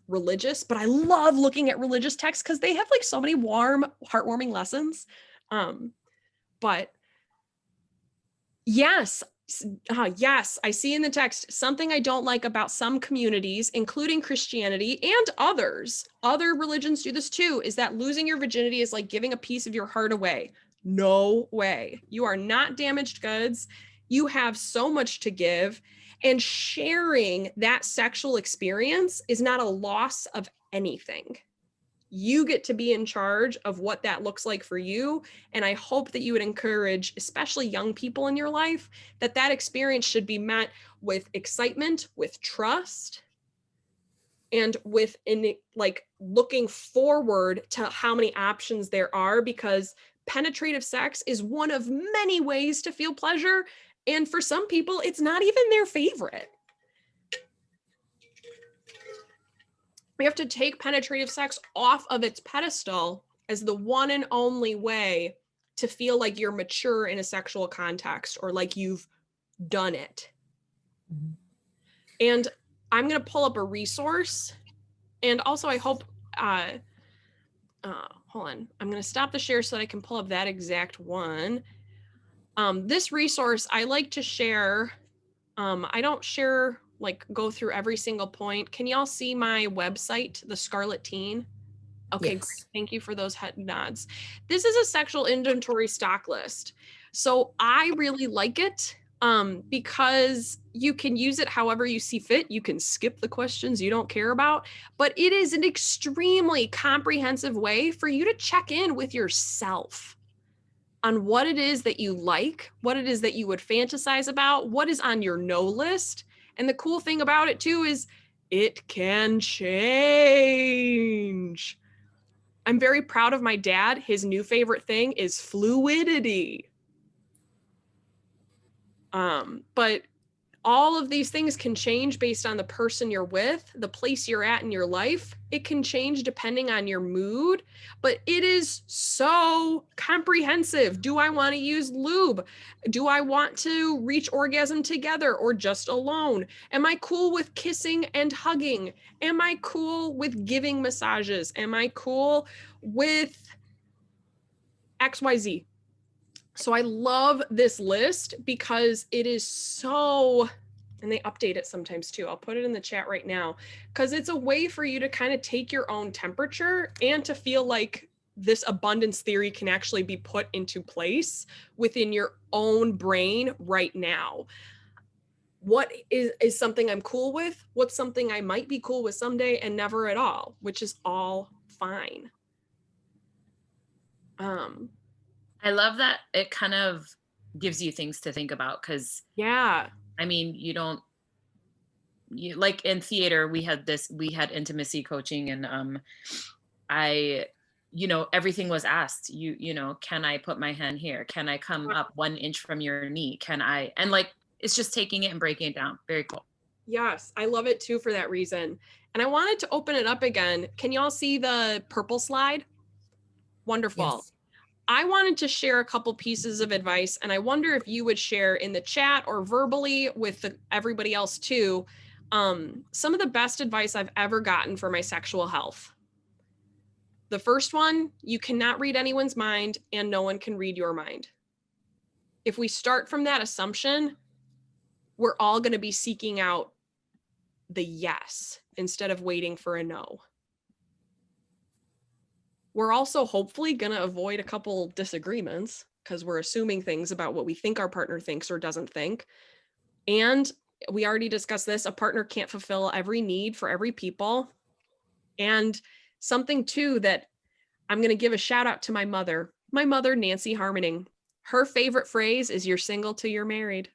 religious, but I love looking at religious texts because they have like so many warm, heartwarming lessons. But yes, I see in the text something I don't like about some communities, including Christianity and others. Other religions do this too, is that losing your virginity is like giving a piece of your heart away. No way. You are not damaged goods. You have so much to give, and sharing that sexual experience is not a loss of anything. You get to be in charge of what that looks like for you. And I hope that you would encourage, especially young people in your life, that that experience should be met with excitement, with trust, and with like looking forward to how many options there are, because penetrative sex is one of many ways to feel pleasure. And for some people, it's not even their favorite. We have to take penetrative sex off of its pedestal as the one and only way to feel like you're mature in a sexual context, or like you've done it.
Mhm.
And I'm going to pull up a resource. And also I hope, hold on, I'm going to stop the share so that I can pull up that exact one. This resource I like to share. I don't share, like go through every single point. Can y'all see my website, The Scarlet Teen? Okay,
Yes.
great. Thank you for those head nods. This is a sexual inventory stock list. So I really like it because you can use it however you see fit. You can skip the questions you don't care about, but it is an extremely comprehensive way for you to check in with yourself on what it is that you like, what it is that you would fantasize about, what is on your no list. And the cool thing about it too is it can change. I'm very proud of my dad. His new favorite thing is fluidity. But all of these things can change based on the person you're with, the place you're at in your life. It can change depending on your mood, but it is so comprehensive. Do I want to use lube? Do I want to reach orgasm together or just alone? Am I cool with kissing and hugging? Am I cool with giving massages? Am I cool with XYZ? So I love this list because it is so, and they update it sometimes too. I'll put it in the chat right now because it's a way for you to kind of take your own temperature and to feel like this abundance theory can actually be put into place within your own brain right now. What is something I'm cool with? What's something I might be cool with someday and never at all, which is all fine.
I love that it kind of gives you things to think about, because
yeah,
I mean, like in theater, we had intimacy coaching, and everything was asked. Can I put my hand here? Can I come up 1 inch from your knee? And like, it's just taking it and breaking it down. Very cool.
Yes, I love it too for that reason. And I wanted to open it up again. Can y'all see the purple slide? Wonderful.
Yes.
I wanted to share a couple pieces of advice, and I wonder if you would share in the chat or verbally with everybody else too, some of the best advice I've ever gotten for my sexual health. The first one, you cannot read anyone's mind and no one can read your mind. If we start from that assumption, we're all going to be seeking out the yes instead of waiting for a no. We're also hopefully going to avoid a couple disagreements because we're assuming things about what we think our partner thinks or doesn't think. And we already discussed this, a partner can't fulfill every need for every people. And something too that I'm going to give a shout out to my mother, Nancy Harmening. Her favorite phrase is "you're single till you're married."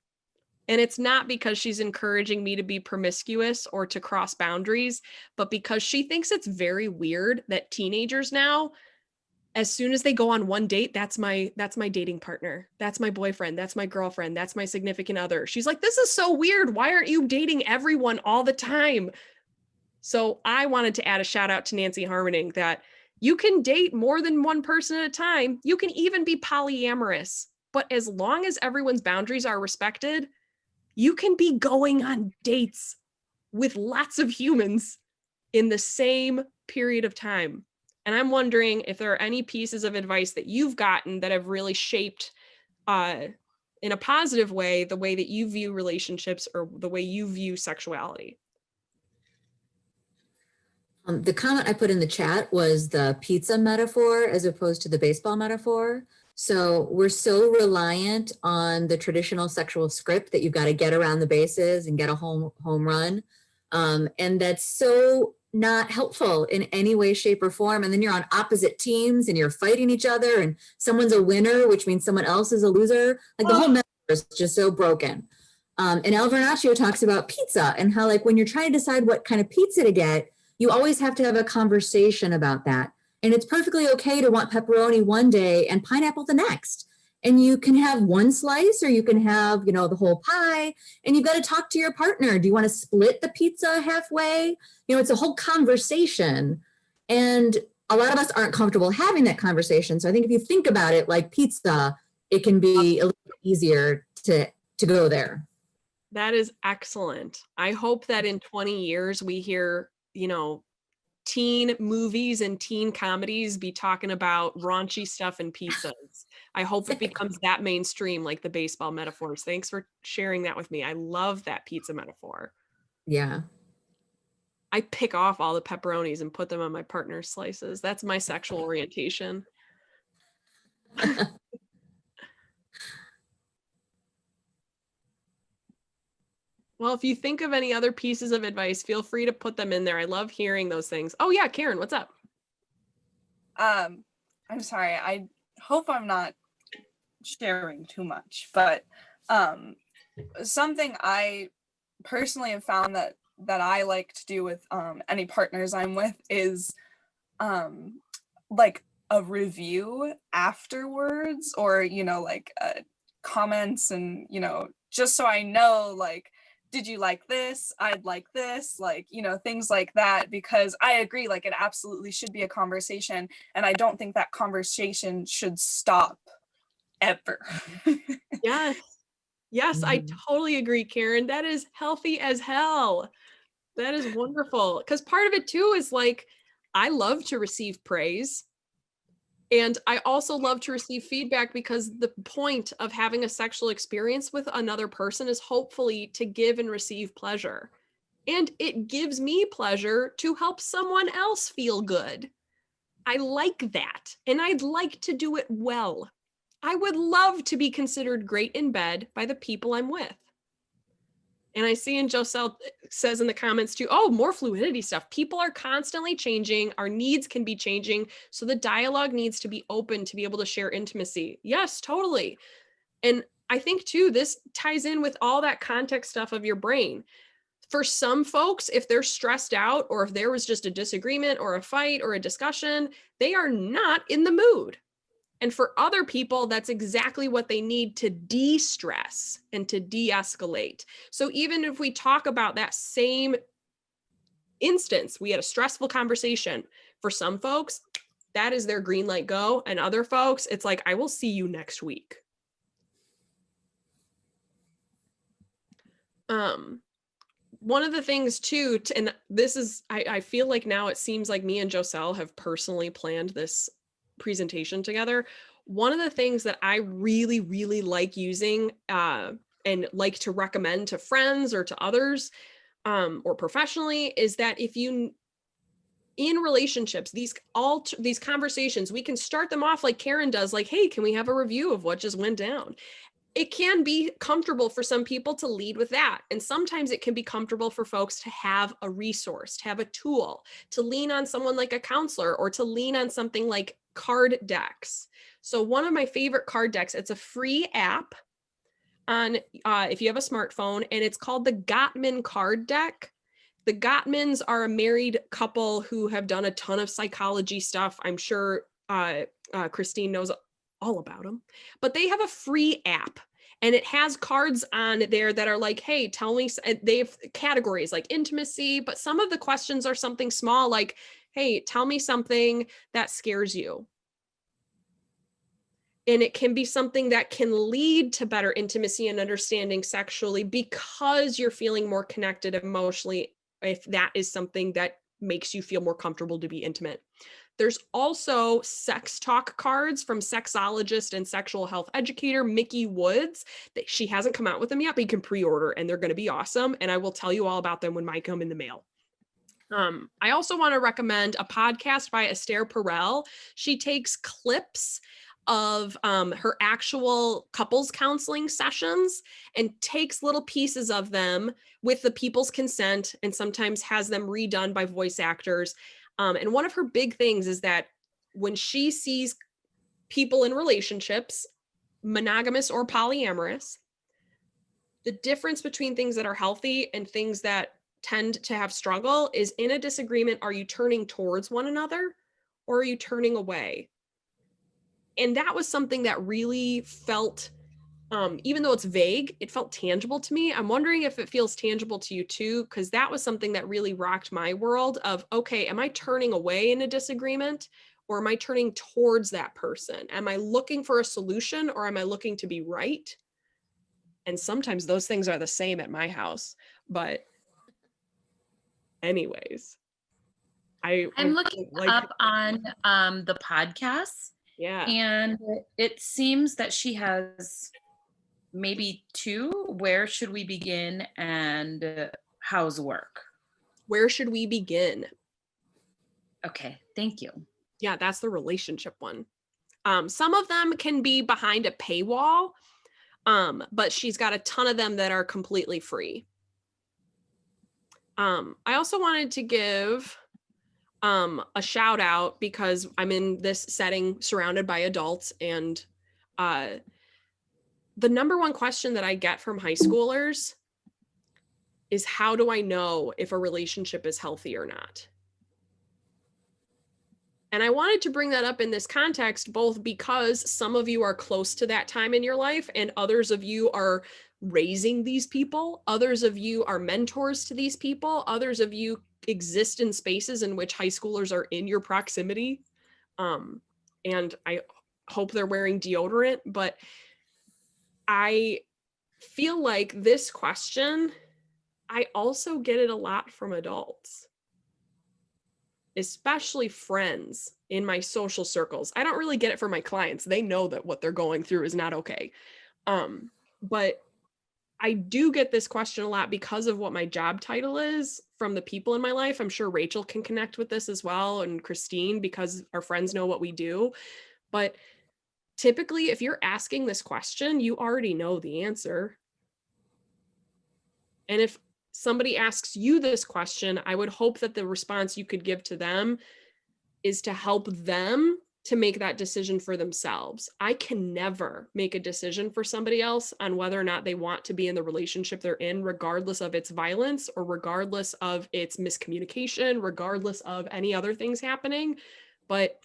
And it's not because she's encouraging me to be promiscuous or to cross boundaries, but because she thinks it's very weird that teenagers now, as soon as they go on one date, that's my dating partner. That's my boyfriend. That's my girlfriend. That's my significant other. She's like, this is so weird. Why aren't you dating everyone all the time? So I wanted to add a shout out to Nancy Harmening that you can date more than one person at a time. You can even be polyamorous, but as long as everyone's boundaries are respected, you can be going on dates with lots of humans in the same period of time. And I'm wondering if there are any pieces of advice that you've gotten that have really shaped in a positive way, the way that you view relationships or the way you view sexuality.
The comment I put in the chat was the pizza metaphor as opposed to the baseball metaphor. So we're so reliant on the traditional sexual script that you've got to get around the bases and get a home run. And that's so not helpful in any way, shape, or form. And then you're on opposite teams and you're fighting each other, and someone's a winner, which means someone else is a loser. Like the whole metaphor is just so broken. And Al Vernaccio talks about pizza and how, like, when you're trying to decide what kind of pizza to get, you always have to have a conversation about that. And it's perfectly okay to want pepperoni one day and pineapple the next. And you can have one slice, or you can have, the whole pie, and you've got to talk to your partner. Do you want to split the pizza halfway? It's a whole conversation. And a lot of us aren't comfortable having that conversation. So I think if you think about it like pizza, it can be a little bit easier to go there.
That is excellent. I hope that in 20 years we hear, teen movies and teen comedies be talking about raunchy stuff and pizzas. I hope it becomes that mainstream, like the baseball metaphors. Thanks for sharing that with me. I love that pizza metaphor.
Yeah.
I pick off all the pepperonis and put them on my partner's slices. That's my sexual orientation. Well, if you think of any other pieces of advice, feel free to put them in there. I love hearing those things. Oh yeah, Karen, what's up?
I'm sorry. I hope I'm not sharing too much, but something I personally have found that I like to do with any partners I'm with is like a review afterwards, or comments, and just so I know, like, did you like this? I'd like this, like, things like that, because I agree, like, it absolutely should be a conversation, and I don't think that conversation should stop ever.
Yes, I totally agree, Karen. That is healthy as hell. That is wonderful. Because part of it too is, like, I love to receive praise. And I also love to receive feedback, because the point of having a sexual experience with another person is hopefully to give and receive pleasure. And it gives me pleasure to help someone else feel good. I like that. And I'd like to do it well. I would love to be considered great in bed by the people I'm with. And I see, and Joselle says in the comments too, oh, more fluidity stuff. People are constantly changing. Our needs can be changing. So the dialogue needs to be open to be able to share intimacy. Yes, totally. And I think too, this ties in with all that context stuff of your brain. For some folks, if they're stressed out, or if there was just a disagreement or a fight or a discussion, they are not in the mood. And for other people, that's exactly what they need to de-stress and to de-escalate. So even if we talk about that same instance, we had a stressful conversation, for some folks, that is their green light go. And other folks, it's like, I will see you next week. One of the things too, and this is, I feel like now it seems like me and Joselle have personally planned this presentation together. One of the things that I really, really like using and like to recommend to friends or to others or professionally is that if you, in relationships, these conversations, we can start them off like Karen does, like, hey, can we have a review of what just went down? It can be comfortable for some people to lead with that. And sometimes it can be comfortable for folks to have a resource, to have a tool, to lean on someone like a counselor, or to lean on something like card decks. So one of my favorite card decks, it's a free app on if you have a smartphone, and it's called the Gotmancard Deck. The Gottmans are a married couple who have done a ton of psychology stuff. I'm sure Christine knows all about them, but they have a free app, and it has cards on there that are like, hey, tell me, they have categories like intimacy, but some of the questions are something small like, hey, tell me something that scares you. And it can be something that can lead to better intimacy and understanding sexually, because you're feeling more connected emotionally, if that is something that makes you feel more comfortable to be intimate. There's also sex talk cards from sexologist and sexual health educator Mickey Woods. She hasn't come out with them yet, but you can pre-order, and they're going to be awesome. And I will tell you all about them when mine come in the mail. I also want to recommend a podcast by Astaire Perel. She takes clips of her actual couples counseling sessions and takes little pieces of them with the people's consent and sometimes has them redone by voice actors. And one of her big things is that when she sees people in relationships, monogamous or polyamorous, the difference between things that are healthy and things that tend to have struggle is in a disagreement, are you turning towards one another or are you turning away? And that was something that really felt, even though it's vague, it felt tangible to me. I'm wondering if it feels tangible to you too, because that was something that really rocked my world of, okay, am I turning away in a disagreement or am I turning towards that person? Am I looking for a solution or am I looking to be right? And sometimes those things are the same at my house, but anyways,
I'm looking
like,
up on the podcast,
yeah.
and it seems that she has maybe 2. Where should we begin and how's work?
Where should we begin?
Okay, thank you.
Yeah, that's the relationship one. Some of them can be behind a paywall, but she's got a ton of them that are completely free. I also wanted to give a shout out because I'm in this setting surrounded by adults, and the number one question that I get from high schoolers is, how do I know if a relationship is healthy or not? And I wanted to bring that up in this context, both because some of you are close to that time in your life and others of you are raising these people. Others of you are mentors to these people. Others of you exist in spaces in which high schoolers are in your proximity. And I hope they're wearing deodorant, but I feel like this question, I also get it a lot from adults, especially friends in my social circles. I don't really get it from my clients. They know that what they're going through is not okay. But I do get this question a lot because of what my job title is from the people in my life. I'm sure Rachel can connect with this as well, and Christine, because our friends know what we do. But typically, if you're asking this question, you already know the answer. And if somebody asks you this question, I would hope that the response you could give to them is to help them to make that decision for themselves. I can never make a decision for somebody else on whether or not they want to be in the relationship they're in, regardless of its violence or regardless of its miscommunication, regardless of any other things happening. But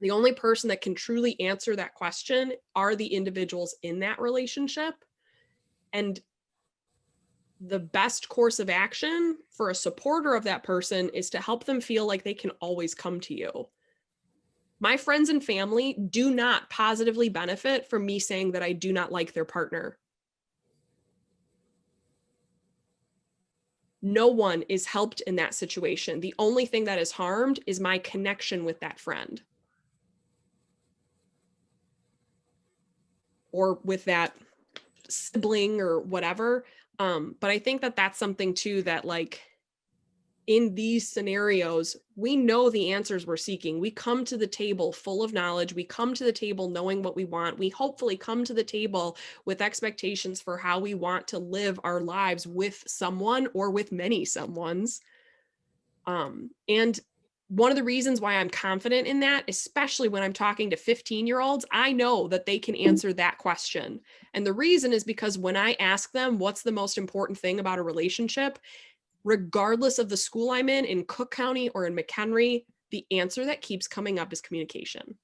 the only person that can truly answer that question are the individuals in that relationship. And the best course of action for a supporter of that person is to help them feel like they can always come to you. My friends and family do not positively benefit from me saying that I do not like their partner. No one is helped in that situation. The only thing that is harmed is my connection with that friend or with that sibling or whatever. But I think that that's something too that, like, in these scenarios, we know the answers we're seeking. We come to the table full of knowledge. We come to the table knowing what we want. We hopefully come to the table with expectations for how we want to live our lives with someone or with many someones. And one of the reasons why I'm confident in that, especially when I'm talking to 15-year-olds, I know that they can answer that question. And the reason is because when I ask them what's the most important thing about a relationship, regardless of the school I'm in Cook County or in McHenry, the answer that keeps coming up is communication.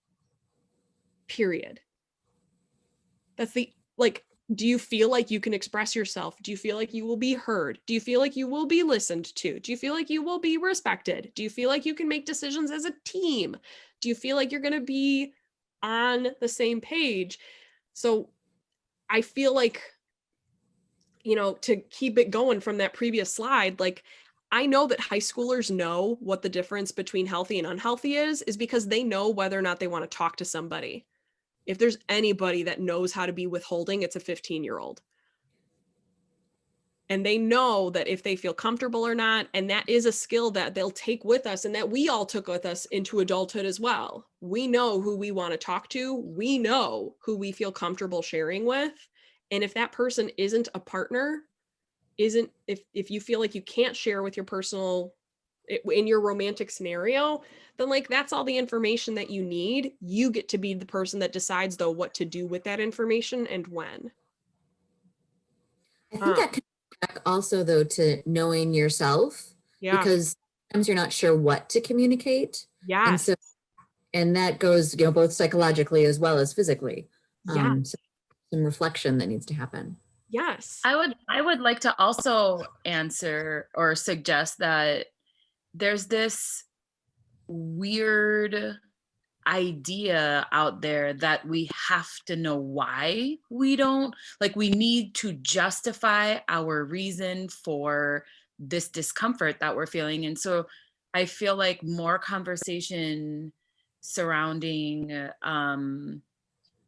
Period. That's the, like, do you feel like you can express yourself? Do you feel like you will be heard? Do you feel like you will be listened to? Do you feel like you will be respected? Do you feel like you can make decisions as a team? Do you feel like you're going to be on the same page? So I feel like, you know, to keep it going from that previous slide, like, I know that high schoolers know what the difference between healthy and unhealthy is because they know whether or not they want to talk to somebody. If there's anybody that knows how to be withholding, it's a 15-year-old. And they know that if they feel comfortable or not, and that is a skill that they'll take with us and that we all took with us into adulthood as well. We know who we want to talk to. We know who we feel comfortable sharing with. And if that person isn't a partner, if you feel like you can't share with your personal, in your romantic scenario, then like that's all the information that you need. You get to be the person that decides though what to do with that information and when.
I think that comes back also though to knowing yourself,
Yeah.
because sometimes you're not sure what to communicate. And
Yes.
so, and that goes, you know, both psychologically as well as physically.
Yeah.
So some reflection that needs to happen.
Yes.
I would like to also answer or suggest that there's this weird idea out there that we have to know why we don't, like we need to justify our reason for this discomfort that we're feeling. And so I feel like more conversation surrounding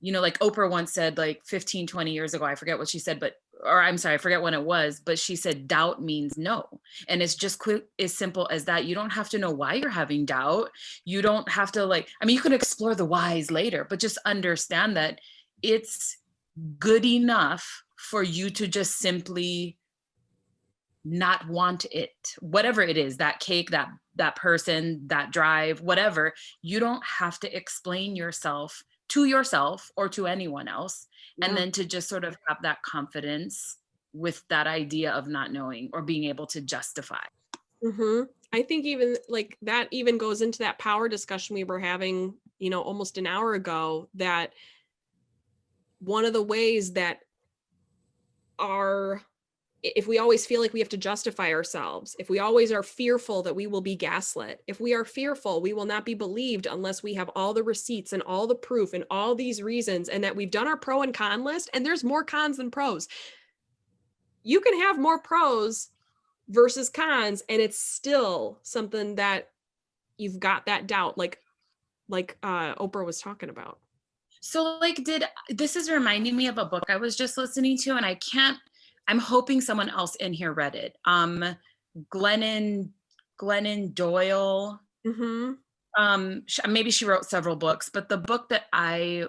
you know, like Oprah once said, like 15, 20 years ago, I forget what she said, but, or I'm sorry, I forget when it was, but she said, doubt means no. And it's just quick, as simple as that. You don't have to know why you're having doubt. You don't have to like, I mean, you can explore the whys later, but just understand that it's good enough for you to just simply not want it, whatever it is, that cake, that person, that drive, whatever. You don't have to explain yourself to yourself or to anyone else.
Yeah.
And then to just sort of have that confidence with that idea of not knowing or being able to justify.
Mm-hmm. I think even like that even goes into that power discussion we were having, you know, almost an hour ago, that one of the ways that if we always feel like we have to justify ourselves, if we always are fearful that we will be gaslit, if we are fearful we will not be believed unless we have all the receipts and all the proof and all these reasons, and that we've done our pro and con list, and there's more cons than pros. You can have more pros versus cons, and it's still something that you've got that doubt, like Oprah was talking about.
So like, this is reminding me of a book I was just listening to, and I'm hoping someone else in here read it. Glennon Doyle. Mm-hmm. Maybe she wrote several books, but the book that I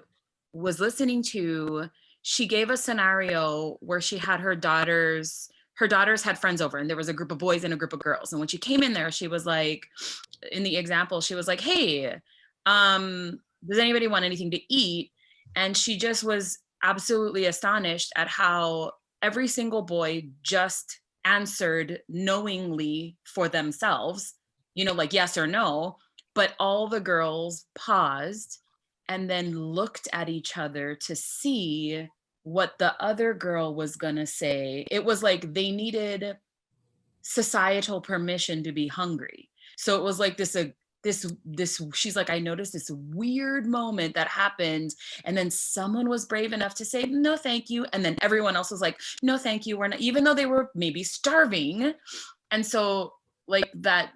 was listening to, she gave a scenario where she had her daughters had friends over, and there was a group of boys and a group of girls. And when she came in there, she was like, in the example, she was like, hey, does anybody want anything to eat? And she just was absolutely astonished at how every single boy just answered knowingly for themselves, you know, like yes or no, but all the girls paused and then looked at each other to see what the other girl was gonna say. It was like they needed societal permission to be hungry. So it was like this she's like, I noticed this weird moment that happened, and then someone was brave enough to say no thank you, and then everyone else was like no thank you, we're not, even though they were maybe starving. And so like that,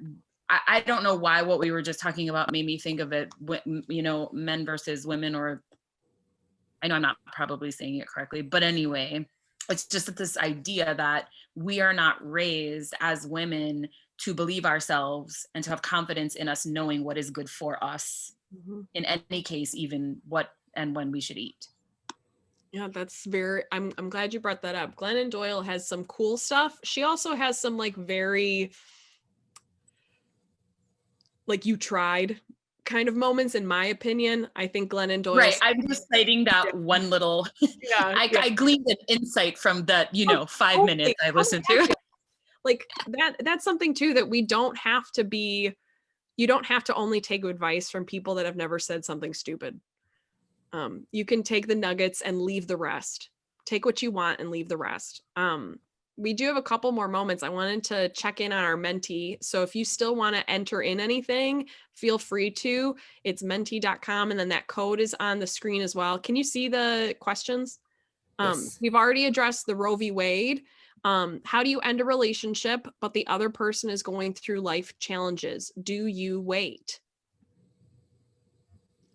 I don't know why what we were just talking about made me think of it, you know, men versus women, or I know I'm not probably saying it correctly, but anyway, it's just that this idea that we are not raised as women to believe ourselves and to have confidence in us knowing what is good for us, mm-hmm. in any case, even what and when we should eat.
Yeah, that's very, I'm glad you brought that up. Glennon Doyle has some cool stuff. She also has some like very, like you tried kind of moments, in my opinion. I think Glennon Doyle.
Right, I'm just citing that one little, I gleaned an insight from that, you know, 5 minutes I listened to.
Like that's something too, that we don't have to be, you don't have to only take advice from people that have never said something stupid. You can take the nuggets and leave the rest. Take what you want and leave the rest. We do have a couple more moments. I wanted to check in on our mentee. So if you still want to enter in anything, feel free to. It's mentee.com, and then that code is on the screen as well. Can you see the questions? Yes. We've already addressed the Roe v. Wade. How do you end a relationship, but the other person is going through life challenges? Do you wait?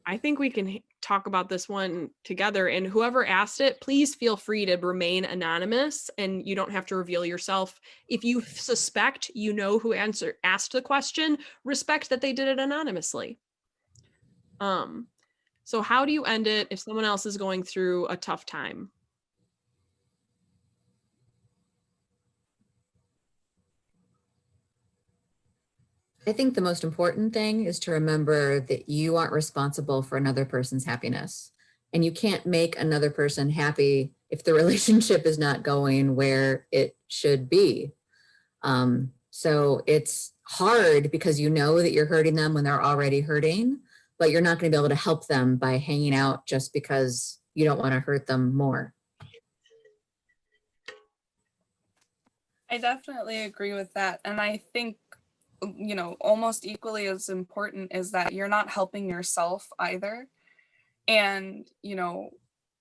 I think we can talk about this one together, and whoever asked it, please feel free to remain anonymous, and you don't have to reveal yourself. If you suspect who asked the question, respect that they did it anonymously. So how do you end it if someone else is going through a tough time?
I think the most important thing is to remember that you aren't responsible for another person's happiness. And you can't make another person happy if the relationship is not going where it should be. So it's hard because you know that you're hurting them when they're already hurting, but you're not going to be able to help them by hanging out just because you don't want to hurt them more.
I definitely agree with that. And I think, almost equally as important is that you're not helping yourself either. And,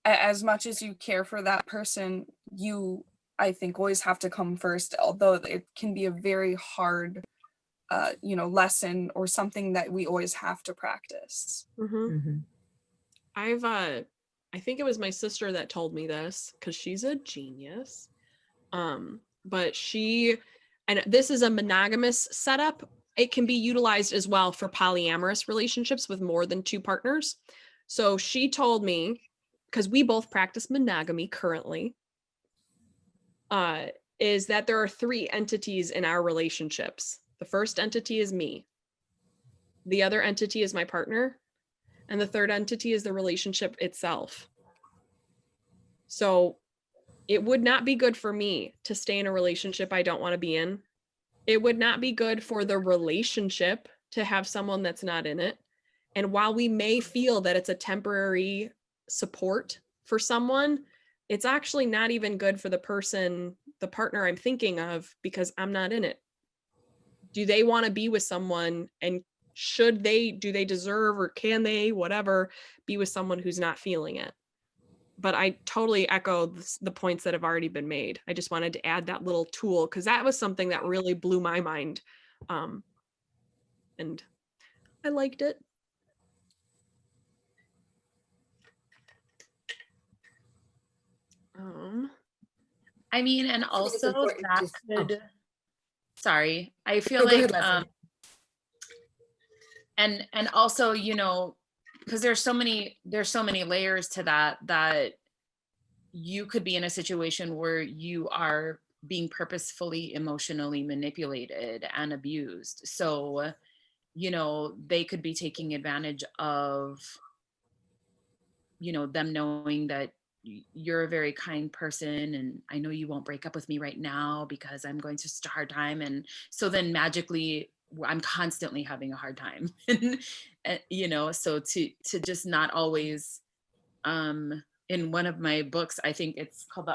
as much as you care for that person, you, I think, always have to come first, although it can be a very hard, lesson or something that we always have to practice.
I think it was my sister that told me this, because she's a genius. But and this is a monogamous setup. It can be utilized as well for polyamorous relationships with more than 2 partners. So she told me, because we both practice monogamy currently, is that there are 3 entities in our relationships. The first entity is me. The other entity is my partner. And the third entity is the relationship itself. So it would not be good for me to stay in a relationship I don't want to be in. It would not be good for the relationship to have someone that's not in it. And while we may feel that it's a temporary support for someone, it's actually not even good for the partner I'm thinking of, because I'm not in it. Do they want to be with someone, and do they deserve, or can they, whatever, be with someone who's not feeling it? But I totally echo the points that have already been made. I just wanted to add that little tool, because that was something that really blew my mind. And I liked it.
I mean, and also that could, sorry, I feel
Oh, go
like,
ahead,
and also, because there's so many layers to that you could be in a situation where you are being purposefully emotionally manipulated and abused. So, they could be taking advantage of, them knowing that you're a very kind person, and I know you won't break up with me right now because I'm going through such a hard time. And so then magically I'm constantly having a hard time. So to just not always, in one of my books, I think it's called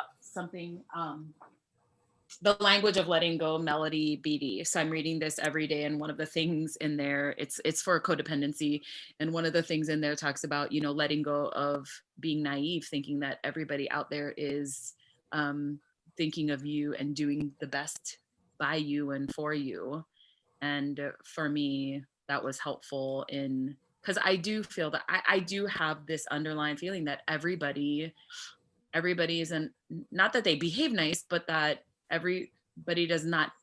The Language of Letting Go, Melody Beatty. So I'm reading this every day, and one of the things in there, it's for codependency, and one of the things in there talks about, letting go of being naive, thinking that everybody out there is thinking of you and doing the best by you and for you. And for me, that was helpful because I do feel that I do have this underlying feeling that everybody isn't, not that they behave nice, but that everybody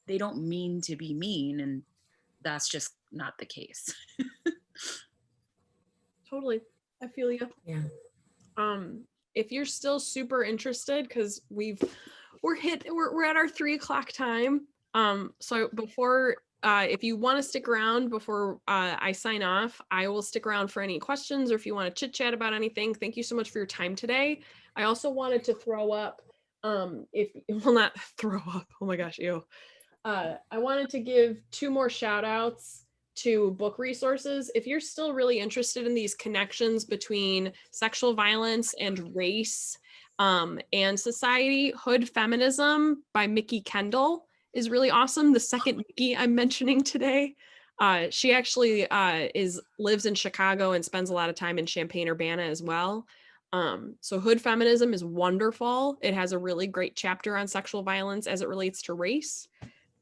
they don't mean to be mean, and that's just not the case.
Totally. I feel you.
Yeah.
If you're still super interested, because we're at our 3:00 time. So before, if you want to stick around before I sign off, I will stick around for any questions, or if you want to chit chat about anything. Thank you so much for your time today. I also wanted to throw up, not throw up, oh my gosh, ew. I wanted to give 2 more shout outs to book resources. If you're still really interested in these connections between sexual violence and race and society, Hood Feminism by Mickey Kendall is really awesome. The second Mickey I'm mentioning today. She actually lives in Chicago and spends a lot of time in Champaign-Urbana as well. So Hood Feminism is wonderful. It has a really great chapter on sexual violence as it relates to race.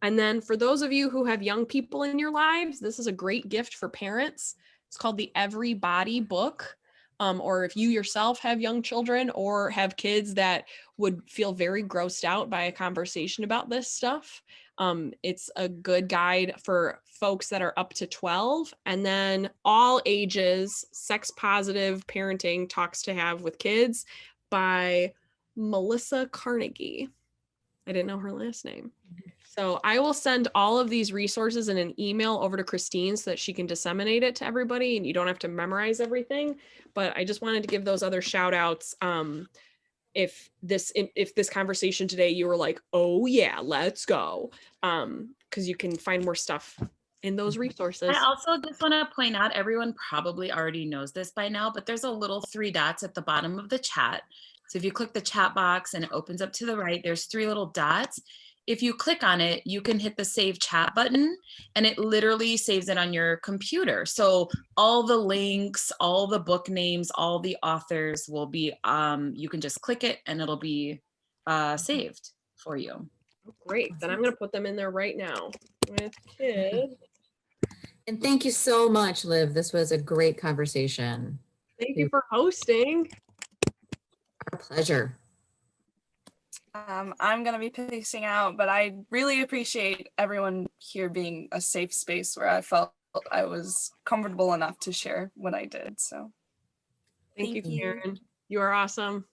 And then for those of you who have young people in your lives, this is a great gift for parents. It's called the Everybody book. or if you yourself have young children or have kids that would feel very grossed out by a conversation about this stuff. It's a good guide for folks that are up to 12, and then all ages, sex positive parenting talks to have with kids by Melissa Carnegie. I didn't know her last name. So I will send all of these resources in an email over to Christine so that she can disseminate it to everybody and you don't have to memorize everything. But I just wanted to give those other shout outs. If this conversation today, you were like, oh yeah, let's go. Because you can find more stuff in those resources.
I also just want to point out, everyone probably already knows this by now, but there's a little 3 dots at the bottom of the chat. So if you click the chat box and it opens up to the right, there's 3 little dots. If you click on it, you can hit the save chat button and it literally saves it on your computer. So all the links, all the book names, all the authors will be, you can just click it and it'll be saved for you.
Great, then I'm going to put them in there right now with kids.
And thank you so much, Liv. This was a great conversation.
Thank you for hosting.
Our pleasure.
I'm going to be pacing out, but I really appreciate everyone here being a safe space where I felt I was comfortable enough to share what I did. So
Thank you, Karen. You are awesome.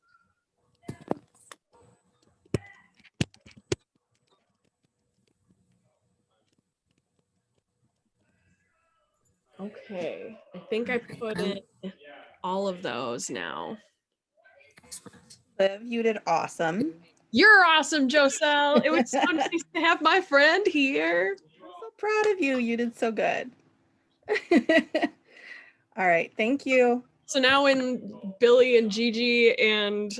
Okay, I think I put in all of those now.
Liv, you did awesome.
You're awesome, Joselle. It was so nice to have my friend here.
I'm so proud of you. You did so good. All right, thank you.
So now when Billy and Gigi and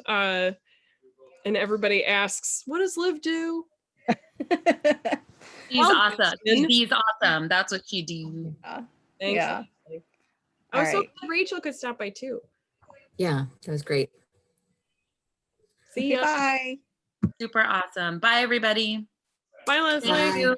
everybody asks, what does Liv do?
She's awesome. She's awesome. That's what she do.
Thanks.
Yeah.
I was so
All right.
glad Rachel could stop by too.
Yeah, that was great.
See ya.
Bye.
Super awesome. Bye, everybody.
Bye, Leslie.
Bye.